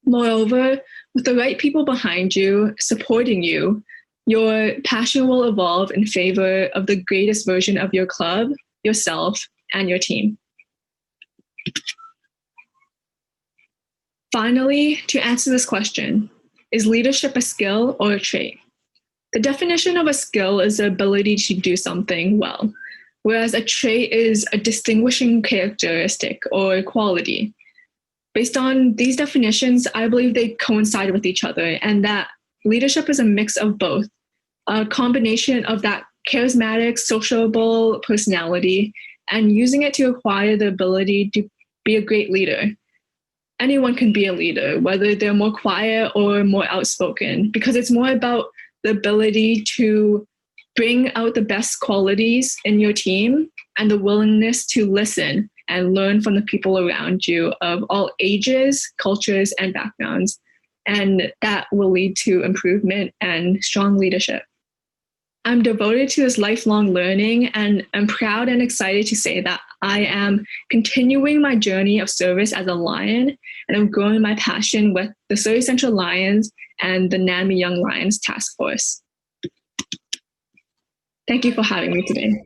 Moreover, with the right people behind you, supporting you, your passion will evolve in favor of the greatest version of your club, yourself, and your team. Finally, to answer this question, is leadership a skill or a trait? The definition of a skill is the ability to do something well, whereas a trait is a distinguishing characteristic or quality. Based on these definitions, I believe they coincide with each other and that leadership is a mix of both, a combination of that charismatic, sociable personality and using it to acquire the ability to be a great leader. Anyone can be a leader, whether they're more quiet or more outspoken, because it's more about the ability to bring out the best qualities in your team and the willingness to listen and learn from the people around you of all ages, cultures, and backgrounds. And that will lead to improvement and strong leadership. I'm devoted to this lifelong learning, and I'm proud and excited to say that I am continuing my journey of service as a Lion, and I'm growing my passion with the Surrey Central Lions and the NAMI Young Lions Task Force. Thank you for having me today.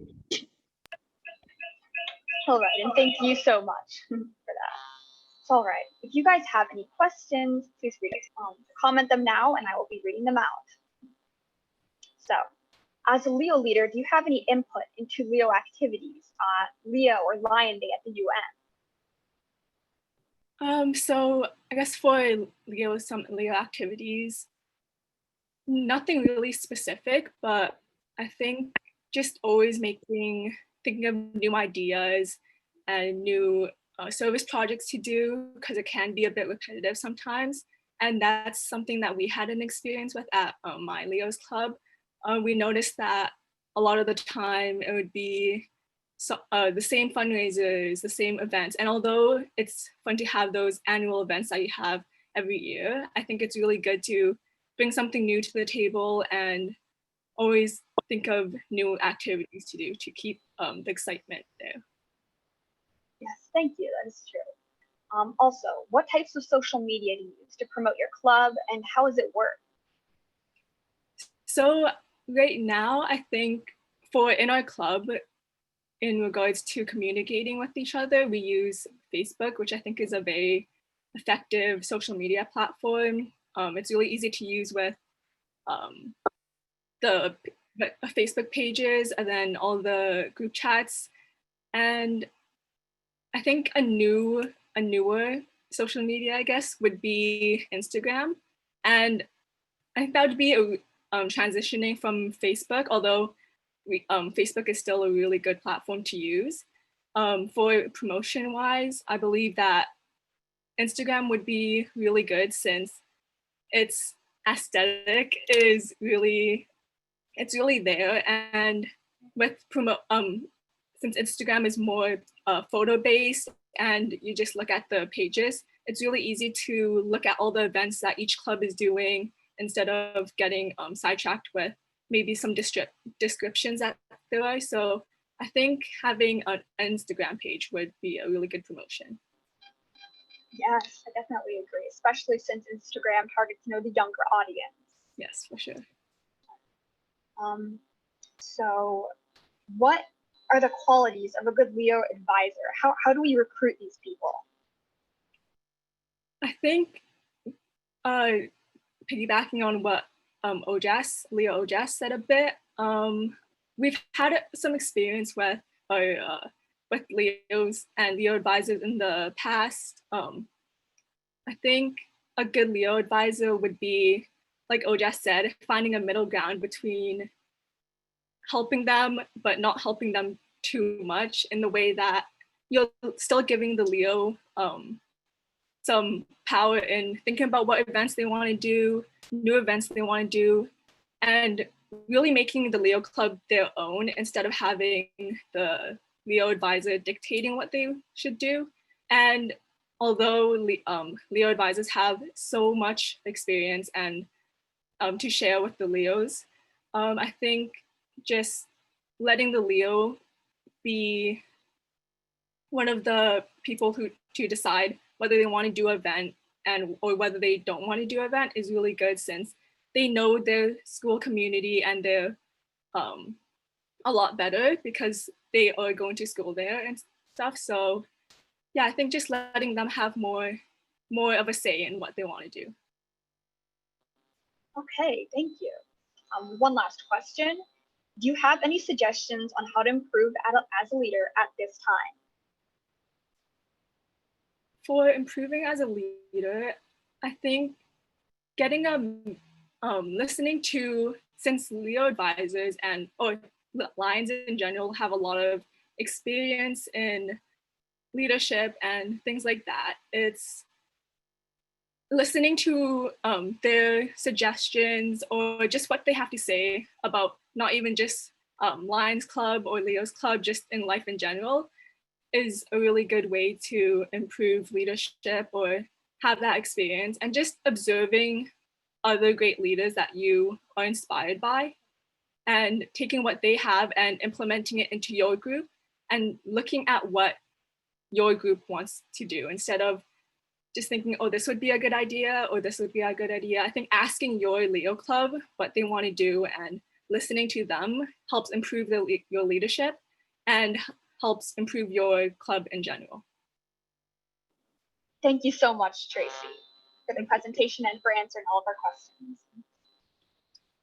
All right, and thank you so much for that. It's all right. If you guys have any questions, please comment them now, and I will be reading them out. So, as a Leo leader, do you have any input into Leo activities, Leo or Lion Day at the UN? So I guess for some Leo activities, nothing really specific, but I think just always thinking of new ideas and new service projects to do, because it can be a bit repetitive sometimes. And that's something that we had an experience with at my Leo's Club. We noticed that a lot of the time it would be the same fundraisers, the same events. And although it's fun to have those annual events that you have every year, I think it's really good to bring something new to the table and always think of new activities to do to keep the excitement there. Yes, thank you, that is true. Also, what types of social media do you use to promote your club, and how does it work? So right now, I think in our club, in regards to communicating with each other, we use Facebook, which I think is a very effective social media platform. It's really easy to use with the Facebook pages and then all the group chats. And I think a newer social media, I guess, would be Instagram. And I think that would be transitioning from Facebook, although Facebook is still a really good platform to use. For promotion wise, I believe that Instagram would be really good since its aesthetic is really there, and with since Instagram is more photo based and you just look at the pages, it's really easy to look at all the events that each club is doing instead of getting sidetracked with maybe some descriptions that there are. So I think having an Instagram page would be a really good promotion. Yes, I definitely agree, especially since Instagram targets, the younger audience. Yes, for sure. So what are the qualities of a good Leo advisor? How do we recruit these people? I think piggybacking on what Leo Ojas said a bit, we've had some experience with Leos and Leo advisors in the past. I think a good Leo advisor would be, like Ojas said, finding a middle ground between helping them but not helping them too much, in the way that you're still giving the Leo some power in thinking about what events they want to do, new events they want to do, and really making the Leo Club their own instead of having the Leo advisor dictating what they should do. And although Leo advisors have so much experience and to share with the Leos, I think just letting the Leo be one of the people to decide whether they want to do an event or whether they don't want to do an event is really good, since they know their school community and they're a lot better because they are going to school there and stuff. So yeah, I think just letting them have more of a say in what they want to do. Okay, thank you. One last question. Do you have any suggestions on how to improve as a leader at this time? For improving as a leader, I think getting listening to since Leo advisors or Lions in general have a lot of experience in leadership and things like that, it's listening to their suggestions or just what they have to say about not even just Lions Club or Leo's Club, just in life in general, is a really good way to improve leadership or have that experience, and just observing other great leaders that you are inspired by and taking what they have and implementing it into your group and looking at what your group wants to do instead of just thinking, oh, this would be a good idea or this would be a good idea. I think asking your Leo Club what they want to do and listening to them helps improve your leadership and helps improve your club in general. Thank you so much, Tracy, for the presentation and for answering all of our questions.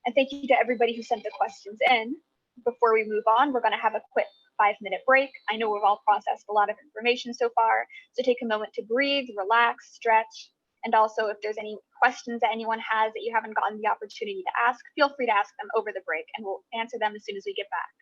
And thank you to everybody who sent the questions in. Before we move on, we're going to have a quick 5-minute break. I know we've all processed a lot of information so far, so take a moment to breathe, relax, stretch, and also if there's any questions that anyone has that you haven't gotten the opportunity to ask, feel free to ask them over the break and we'll answer them as soon as we get back.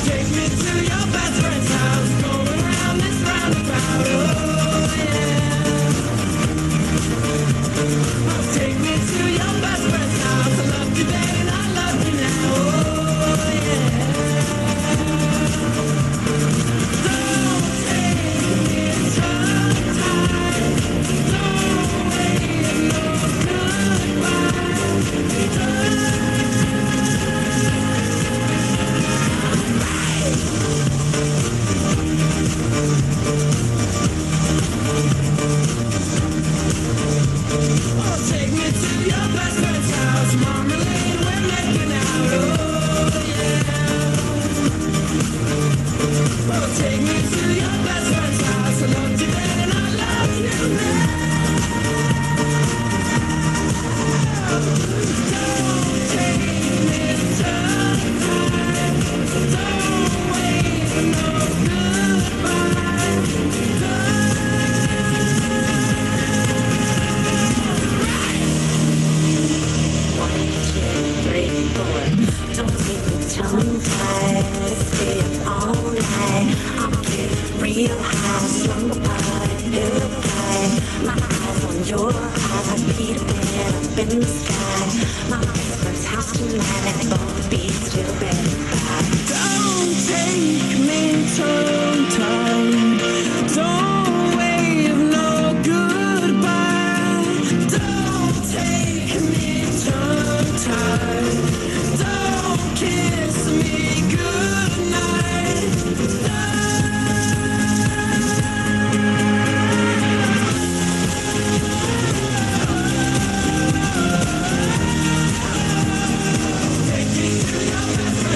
Take me to your best friend's house, going around this roundabout, oh yeah. Oh, take me to your best friend's house, I loved you then and I love you now, oh yeah. Don't take me some time, don't wait no goodbye. Oh, take me to your best friend's house, Marmalade, we're making out, oh yeah. Oh, take me to your best friend's house, I loved you then and I love you now. Don't take me some time, don't wait for no real high, slumber party, pillow fight. My eyes on your eyes, Peter Pan up in the sky. My best friend's house tonight, and both beats still better. Don't take me sometime, don't wave no goodbye. Don't take me sometime, don't kiss me goodnight. Take me to your best friend.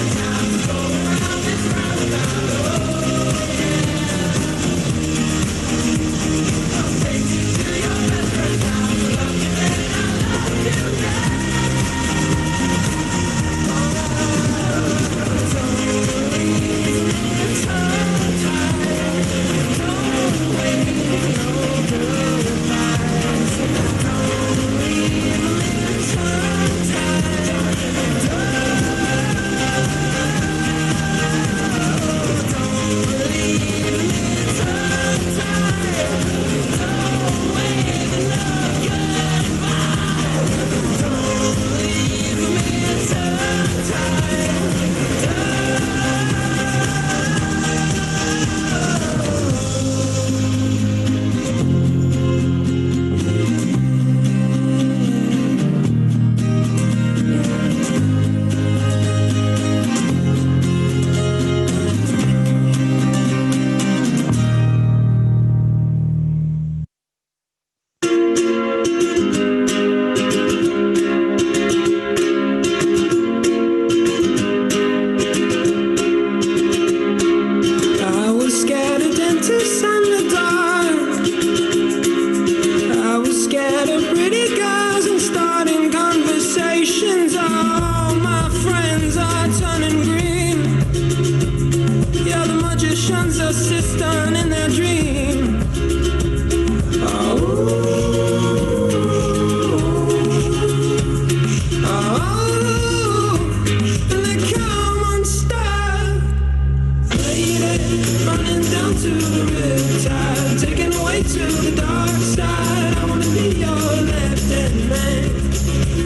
running down to the riptide, taken away to the dark side. I wanna be your left-hand man.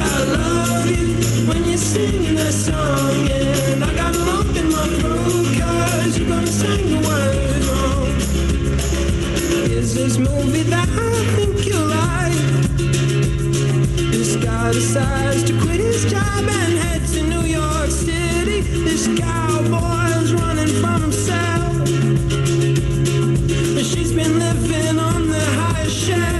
I love you when you're singing that song, and I got a lump in my throat 'cause you're gonna sing the words wrong. Is this movie that I think you like? This guy decides to quit his job and head to New York City. This cowboy's running from himself, and she's been living on the highest shelf.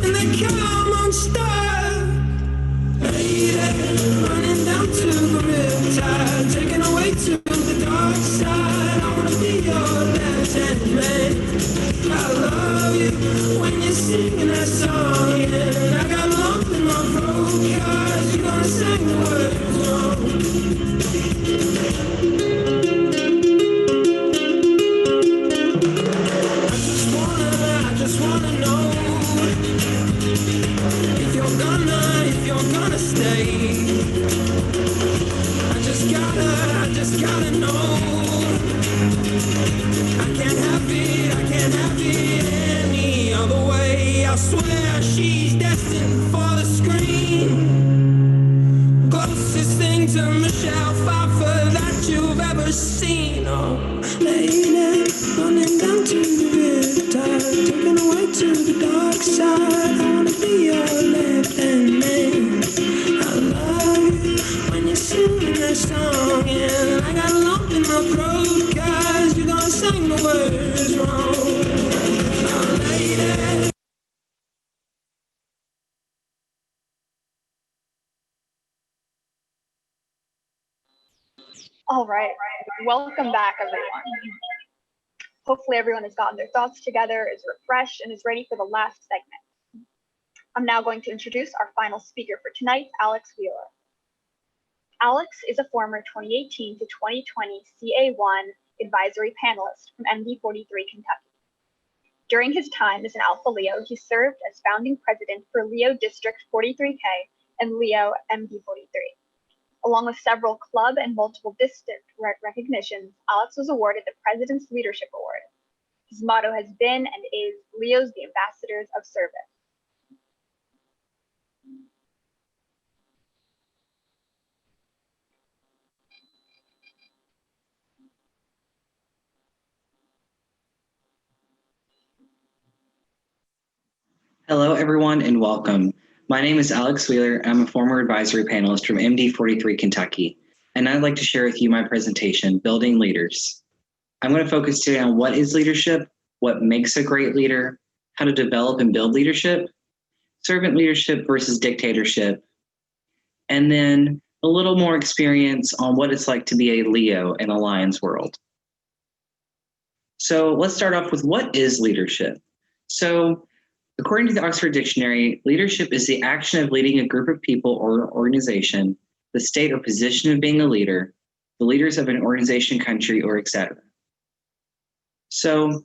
And they come unstuck, lady, running down to the riptide, taken away to the dark side. I wanna be your left-hand man. I love you when you're singing that song, and I got a lump in my throat 'cause you're gonna sing the words wrong. I just wanna know if you're gonna stay. I just gotta know. I can't have it any other way. I swear she's destined for the screen. Closest thing to Michelle Pfeiffer that you've ever seen. Oh, lady, running down to the riptide, taken away to the dark side. I wanna be your left-hand man. I love you when you're singing that song, and I got a lump in my throat 'cause you're gonna sing the words wrong. Oh, lady. All right, welcome back, everyone. Hopefully everyone has gotten their thoughts together, is refreshed, and is ready for the last segment. I'm now going to introduce our final speaker for tonight, Alex Wheeler. Alex is a former 2018 to 2020 CA1 advisory panelist from MD43 Kentucky. During his time as an Alpha Leo, he served as founding president for Leo District 43K and Leo MD43. Along with several club and multiple district recognitions, Alex was awarded the President's Leadership Award. His motto has been and is, Leos the Ambassadors of Service. Hello, everyone, and welcome. My name is Alex Wheeler. I'm a former advisory panelist from MD43 Kentucky, and I'd like to share with you my presentation, Building Leaders. I'm going to focus today on what is leadership, what makes a great leader, how to develop and build leadership, servant leadership versus dictatorship, and then a little more experience on what it's like to be a Leo in a lion's world. So let's start off with what is leadership? So according to the Oxford Dictionary, leadership is the action of leading a group of people or organization, the state or position of being a leader, the leaders of an organization, country, or etc. So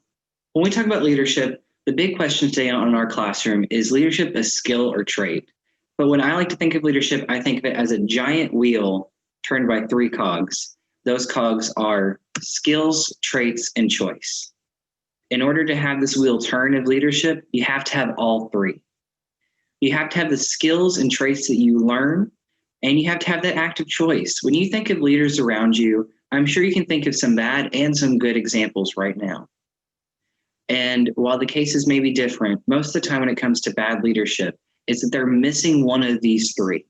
when we talk about leadership, the big question today on our classroom is leadership a skill or trait? But when I like to think of leadership, I think of it as a giant wheel turned by 3 cogs. Those cogs are skills, traits, and choice. In order to have this wheel turn of leadership, you have to have all 3. You have to have the skills and traits that you learn, and you have to have that active choice. When you think of leaders around you, I'm sure you can think of some bad and some good examples right now. And while the cases may be different, most of the time when it comes to bad leadership, is that they're missing one of these 3.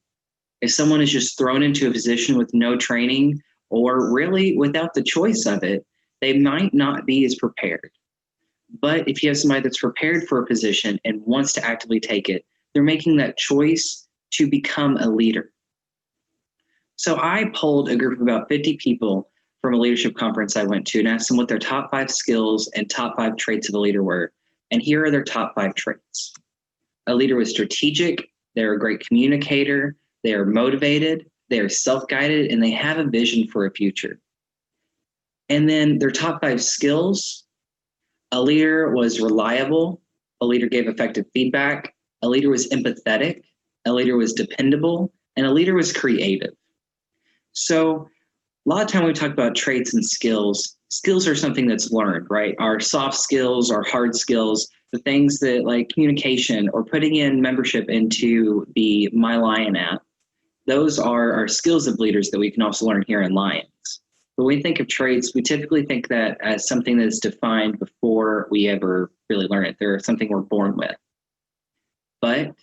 If someone is just thrown into a position with no training or really without the choice of it, they might not be as prepared. But if you have somebody that's prepared for a position and wants to actively take it, they're making that choice to become a leader. So I polled a group of about 50 people from a leadership conference I went to and asked them what their top 5 skills and top 5 traits of a leader were. And here are their top 5 traits. A leader was strategic, they're a great communicator, they are motivated, they are self-guided, and they have a vision for a future. And then their top 5 skills: a leader was reliable, a leader gave effective feedback, a leader was empathetic, a leader was dependable, and a leader was creative. So a lot of time we talk about traits and skills. Skills are something that's learned, right? Our soft skills, our hard skills, the things that like communication or putting in membership into the My Lion app, those are our skills of leaders that we can also learn here in Lions. But when we think of traits, we typically think that as something that's defined before we ever really learn it. They're something we're born with. But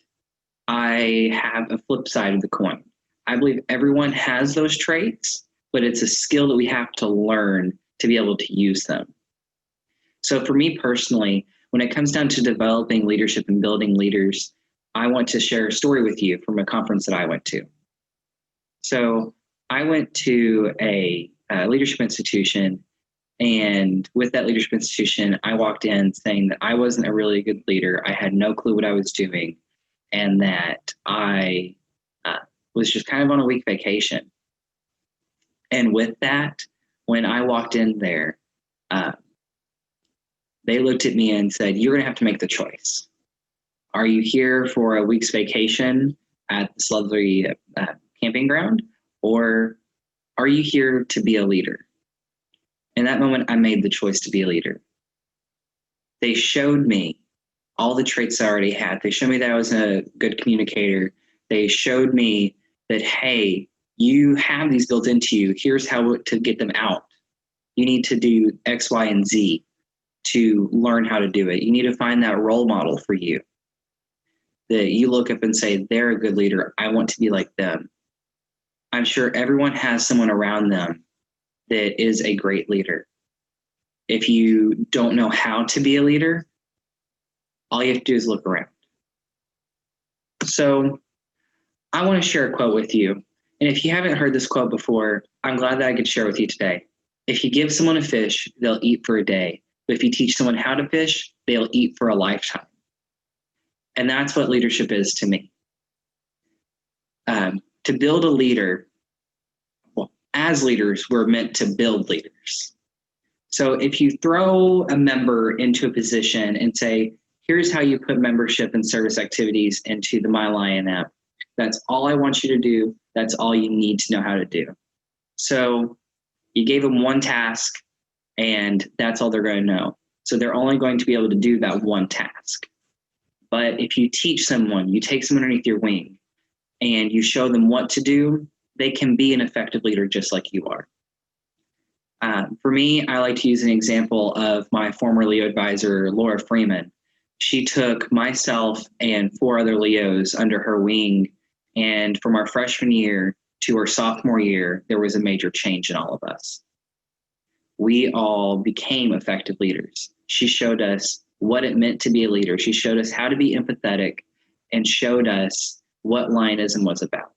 I have a flip side of the coin. I believe everyone has those traits, but it's a skill that we have to learn to be able to use them. So for me personally, when it comes down to developing leadership and building leaders, I want to share a story with you from a conference that I went to. So I went to a leadership institution, and with that leadership institution, I walked in saying that I wasn't a really good leader. I had no clue what I was doing, and that I was just kind of on a week vacation. And with that, when I walked in there, they looked at me and said, "You're going to have to make the choice. Are you here for a week's vacation at this lovely camping ground, or are you here to be a leader?" In that moment, I made the choice to be a leader. They showed me all the traits I already had. They showed me that I was a good communicator. They showed me that, hey, you have these built into you. Here's how to get them out. You need to do X, Y, and Z to learn how to do it. You need to find that role model for you that you look up and say, they're a good leader. I want to be like them. I'm sure everyone has someone around them that is a great leader. If you don't know how to be a leader, all you have to do is look around. So I want to share a quote with you. And if you haven't heard this quote before, I'm glad that I could share with you today. If you give someone a fish, they'll eat for a day. But if you teach someone how to fish, they'll eat for a lifetime. And that's what leadership is to me. To build a leader, well, as leaders, we're meant to build leaders. So if you throw a member into a position and say, here's how you put membership and service activities into the My Lion app, that's all I want you to do. That's all you need to know how to do. So you gave them one task, and that's all they're going to know. So they're only going to be able to do that one task. But if you teach someone, you take someone underneath your wing, and you show them what to do, they can be an effective leader just like you are. For me, I like to use an example of my former Leo advisor, Laura Freeman. She took myself and 4 other Leos under her wing, and from our freshman year to our sophomore year, there was a major change in all of us. We all became effective leaders. She showed us what it meant to be a leader. She showed us how to be empathetic and showed us what Lionism was about.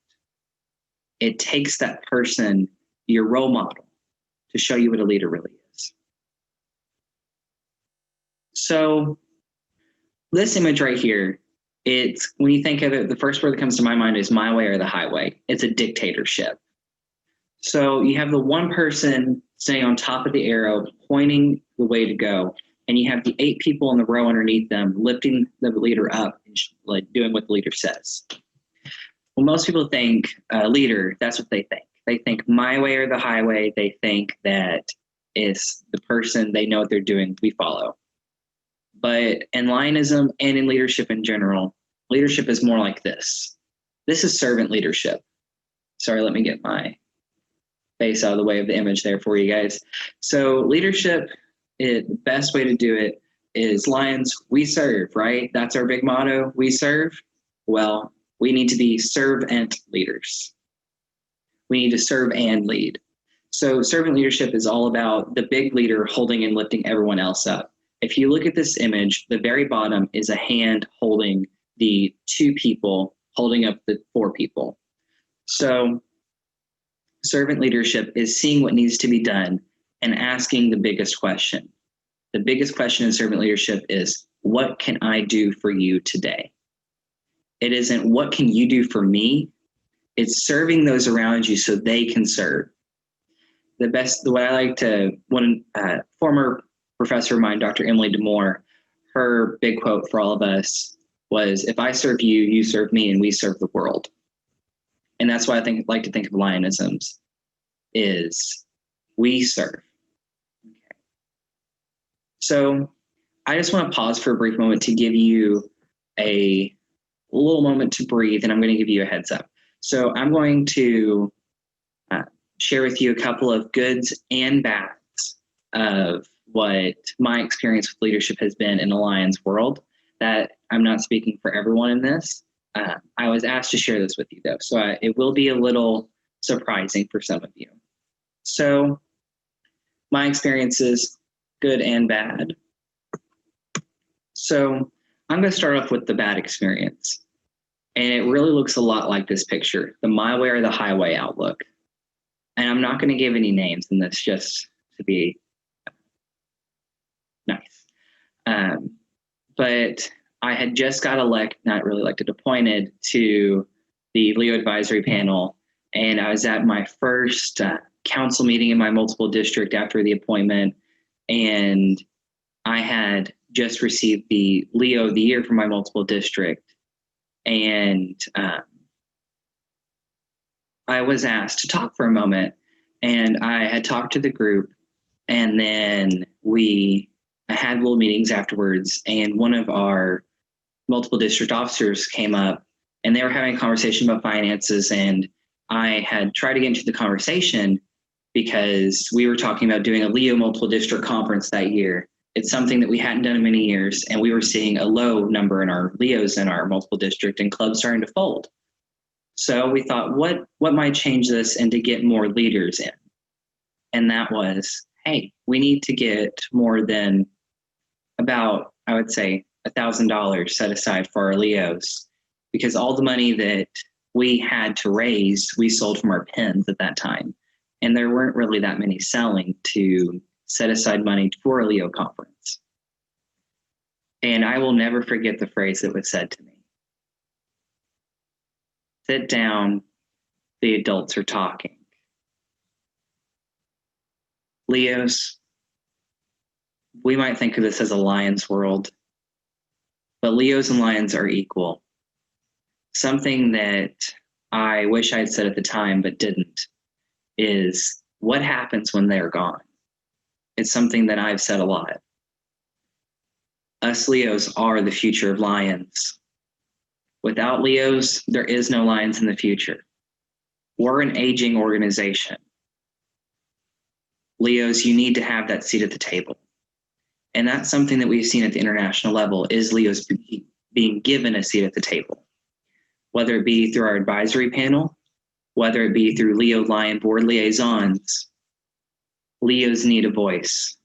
It takes that person, your role model, to show you what a leader really is. So this image right here, it's, when you think of it, the first word that comes to my mind is my way or the highway. It's a dictatorship. So you have the one person staying on top of the arrow, pointing the way to go, and you have the 8 people in the row underneath them, lifting the leader up, and like doing what the leader says. Well, most people think leader, that's what they think. They think my way or the highway. They think that it's the person, they know what they're doing, we follow. But in Lionism and in leadership in general, leadership is more like this. This is servant leadership. Sorry, let me get my face out of the way of the image there for you guys. So leadership, the best way to do it is Lions, we serve, right? That's our big motto, we serve. Well, we need to be servant leaders. We need to serve and lead. So servant leadership is all about the big leader holding and lifting everyone else up. If you look at this image, the very bottom is a hand holding the 2 people, holding up the 4 people. So servant leadership is seeing what needs to be done and asking the biggest question. The biggest question in servant leadership is, what can I do for you today? It isn't what can you do for me? It's serving those around you so they can serve. What I like to, one former professor of mine, Dr. Emily DeMoore, her big quote for all of us was if I serve you, you serve me, and we serve the world. And that's why I like to think of Lionisms is we serve. Okay. So I just want to pause for a brief moment to give you a little moment to breathe, and I'm going to give you a heads up. So I'm going to share with you a couple of goods and bads of what my experience with leadership has been in the Lions world. That I'm not speaking for everyone in this. I was asked to share this with you, though, so it will be a little surprising for some of you. So my experiences, good and bad. So I'm going to start off with the bad experience. And it really looks a lot like this picture, the my way or the highway outlook. And I'm not going to give any names in this just to be nice. But I had just got appointed to the Leo advisory panel. And I was at my first council meeting in my multiple district after the appointment. And I had just received the Leo of the Year from my multiple district. And I was asked to talk for a moment, and I had talked to the group, and then I had little meetings afterwards, and one of our multiple district officers came up, and they were having a conversation about finances, and I had tried to get into the conversation because we were talking about doing a Leo multiple district conference that year. It's something that we hadn't done in many years, and we were seeing a low number in our Leos in our multiple district and clubs starting to fold. So we thought, what might change this and to get more leaders in? And that was, hey, we need to get more than about, I would say, $1,000 set aside for our Leos, because all the money that we had to raise, we sold from our pins at that time. And there weren't really that many selling to set aside money for a Leo conference. And I will never forget the phrase that was said to me. Sit down, the adults are talking. Leos, we might think of this as a lion's world, but Leos and lions are equal. Something that I wish I'd said at the time but didn't is what happens when they're gone. It's something that I've said a lot. Us Leos are the future of lions. Without Leos, there is no lions in the future. We're an aging organization. Leos, you need to have that seat at the table. And that's something that we've seen at the international level is Leos being given a seat at the table, whether it be through our advisory panel, whether it be through Leo Lion board liaisons. Leos need a voice.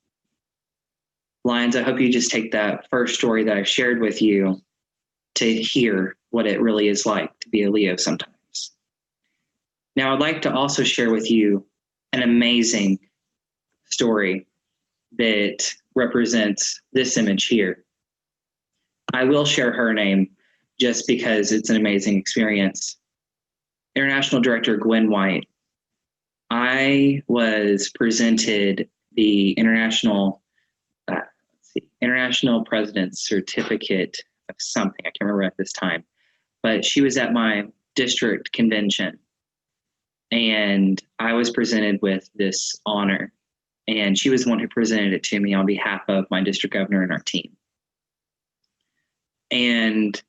Lions, I hope you just take that first story that I shared with you to hear what it really is like to be a Leo sometimes. Now, I'd like to also share with you an amazing story that represents this image here. I will share her name just because it's an amazing experience. International Director Gwen White. I was presented the International President's Certificate of something. I can't remember at this time, but she was at my district convention, and I was presented with this honor, and she was the one who presented it to me on behalf of my district governor and our team. And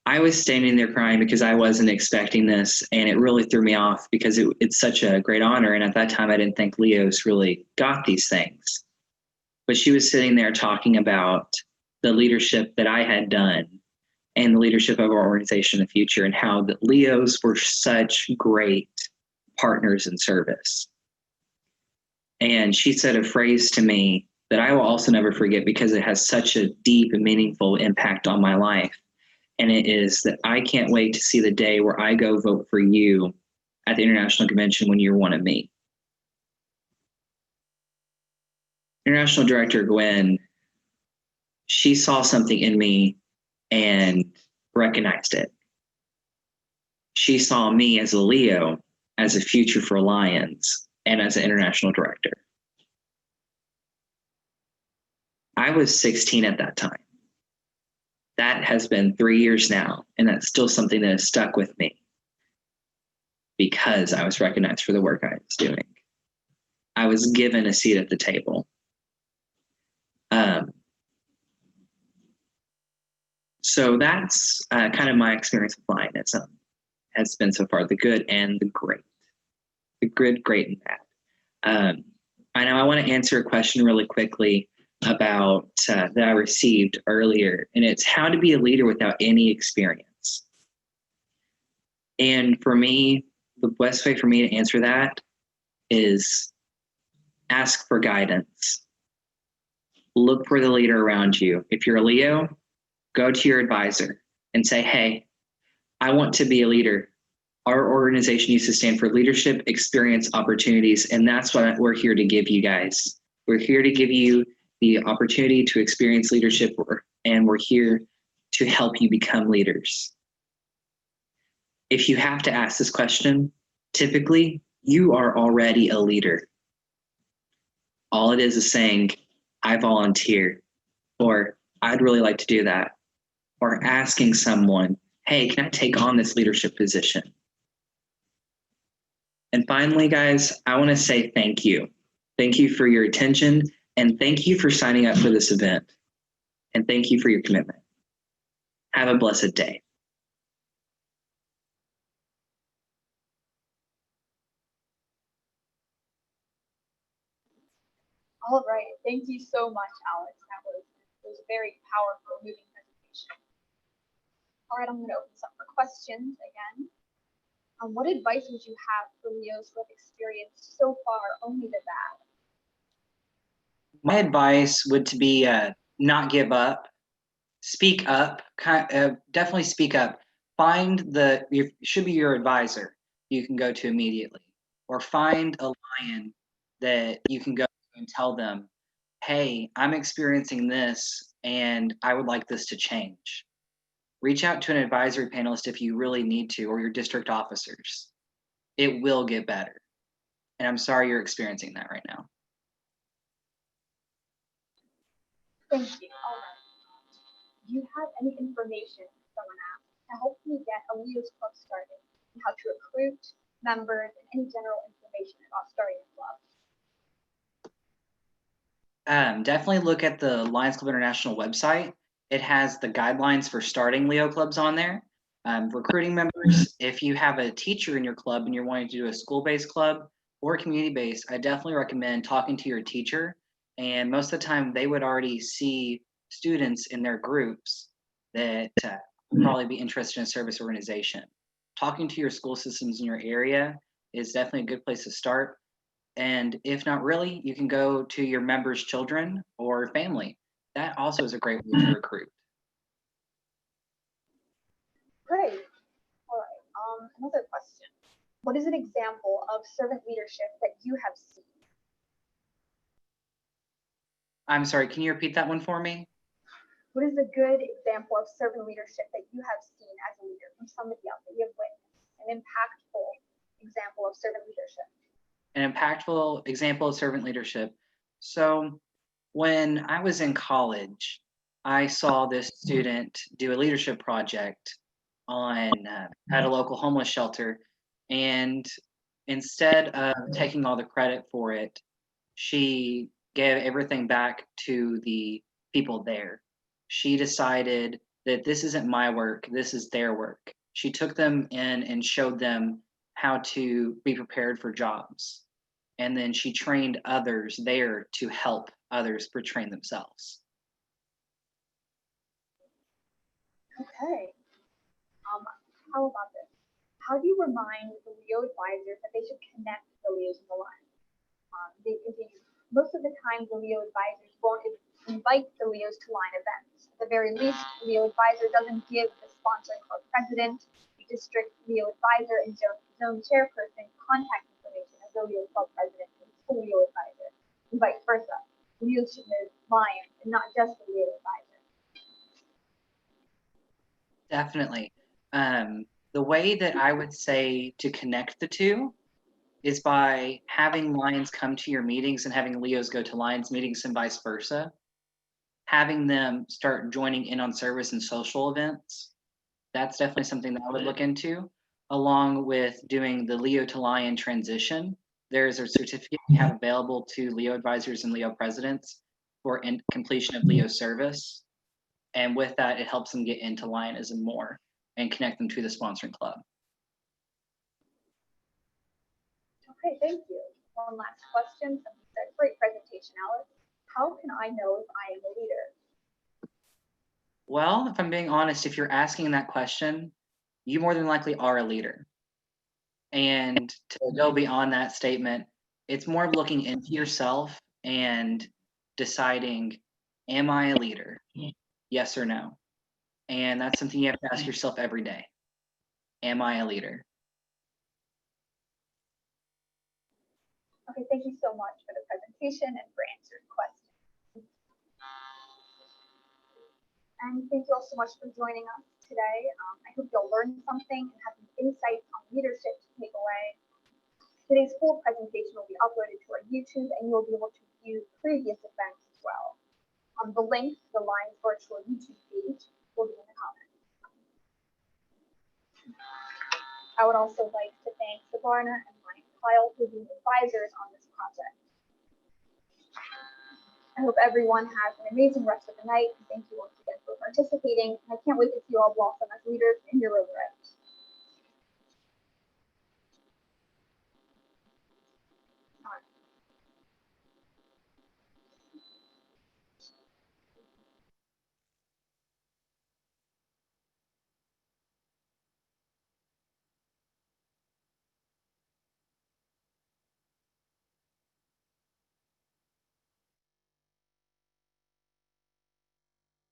I was standing there crying because I wasn't expecting this, and it really threw me off because it's such a great honor. And at that time, I didn't think Leos really got these things. But she was sitting there talking about the leadership that I had done and the leadership of our organization in the future, and how the Leos were such great partners in service. And she said a phrase to me that I will also never forget because it has such a deep and meaningful impact on my life. And it is that I can't wait to see the day where I go vote for you at the International Convention when you're one of me. International Director Gwen, she saw something in me and recognized it. She saw me as a Leo, as a future for Lions, and as an international director. I was 16 at that time. That has been 3 years now, and that's still something that has stuck with me because I was recognized for the work I was doing. I was given a seat at the table. So that's kind of my experience with Lionism. Has been so far, the good and the great. The good, great, and bad. I know I want to answer a question really quickly about that I received earlier, and it's how to be a leader without any experience. And for me, the best way for me to answer that is ask for guidance. Look for the leader around you. If you're a Leo, go to your advisor and say, hey, I want to be a leader. Our organization used to stand for leadership, experience, opportunities, and that's what we're here to give you guys. We're here to give you the opportunity to experience leadership, and we're here to help you become leaders. If you have to ask this question, typically you are already a leader. All it is saying, I volunteer, or I'd really like to do that, or asking someone, hey, can I take on this leadership position? And finally, guys, I want to say thank you. Thank you for your attention, and thank you for signing up for this event. And thank you for your commitment. Have a blessed day. All right, thank you so much, Alex. That was a very powerful, moving presentation. All right, I'm going to open this up for questions again. What advice would you have for Leos who have experienced so far only the bad? My advice would to be not give up, speak up, definitely speak up. Should be your advisor you can go to immediately, or find a lion that you can go to and tell them, hey, I'm experiencing this and I would like this to change. Reach out to an advisory panelist if you really need to, or your district officers. It will get better. And I'm sorry you're experiencing that right now. Thank you. All right. Do you have any information, someone asked, to help me get a Leos Club started, and how to recruit members and any general information about starting a club? Definitely look at the Lions Club International website. It has the guidelines for starting Leo clubs on there. Recruiting members, if you have a teacher in your club and you're wanting to do a school-based club or community-based, I definitely recommend talking to your teacher. And most of the time, they would already see students in their groups that would probably be interested in a service organization. Talking to your school systems in your area is definitely a good place to start. And if not really, you can go to your members' children or family. That also is a great way to recruit. Great. All right. Another question. What is an example of servant leadership that you have seen? I'm sorry, can you repeat that one for me? What is a good example of servant leadership that you have seen as a leader from somebody else that you have witnessed? An impactful example of servant leadership. An impactful example of servant leadership. So when I was in college, I saw this student do a leadership project at a local homeless shelter. And instead of taking all the credit for it, she gave everything back to the people there. She decided that this isn't my work, this is their work. She took them in and showed them how to be prepared for jobs. And then she trained others there to help others retrain themselves. Okay. How about this? How do you remind the Leo advisors that they should connect the Leos in the line? They continue. Most of the time, the Leo advisors won't invite the Leos to line events. At the very least, the Leo advisor doesn't give the sponsoring club president, the district Leo advisor, and zone chairperson contact information as the Leo club president and the Leo advisor, and vice versa. The Leos should know Lions and not just the Leo advisor. Definitely. The way that I would say to connect the two is by having Lions come to your meetings and having Leos go to Lions meetings and vice versa. having them start joining in on service and social events. That's definitely something that I would look into, along with doing the Leo to Lion transition. There's a certificate we have available to Leo advisors and Leo presidents for completion of Leo service. And with that, it helps them get into Lionism more and connect them to the sponsoring club. Okay, thank you. One last question. Great presentation, Alex. How can I know if I am a leader? Well, if I'm being honest, if you're asking that question, you more than likely are a leader. And to go beyond that statement, it's more of looking into yourself and deciding, am I a leader? Yes or no? And that's something you have to ask yourself every day. Am I a leader? Okay, thank you so much for the presentation and for answering questions. And thank you all so much for joining us today. I hope you'll learn something and have some insights on leadership to take away. Today's full presentation will be uploaded to our YouTube, and you'll be able to view previous events as well. The link to the Lions virtual YouTube page will be in the comments. I would also like to thank Savarna and Ryan Kyle for being advisors on this project. I hope everyone has an amazing rest of the night. Thank you once again for participating. I can't wait to see you all blossom as leaders in your own right.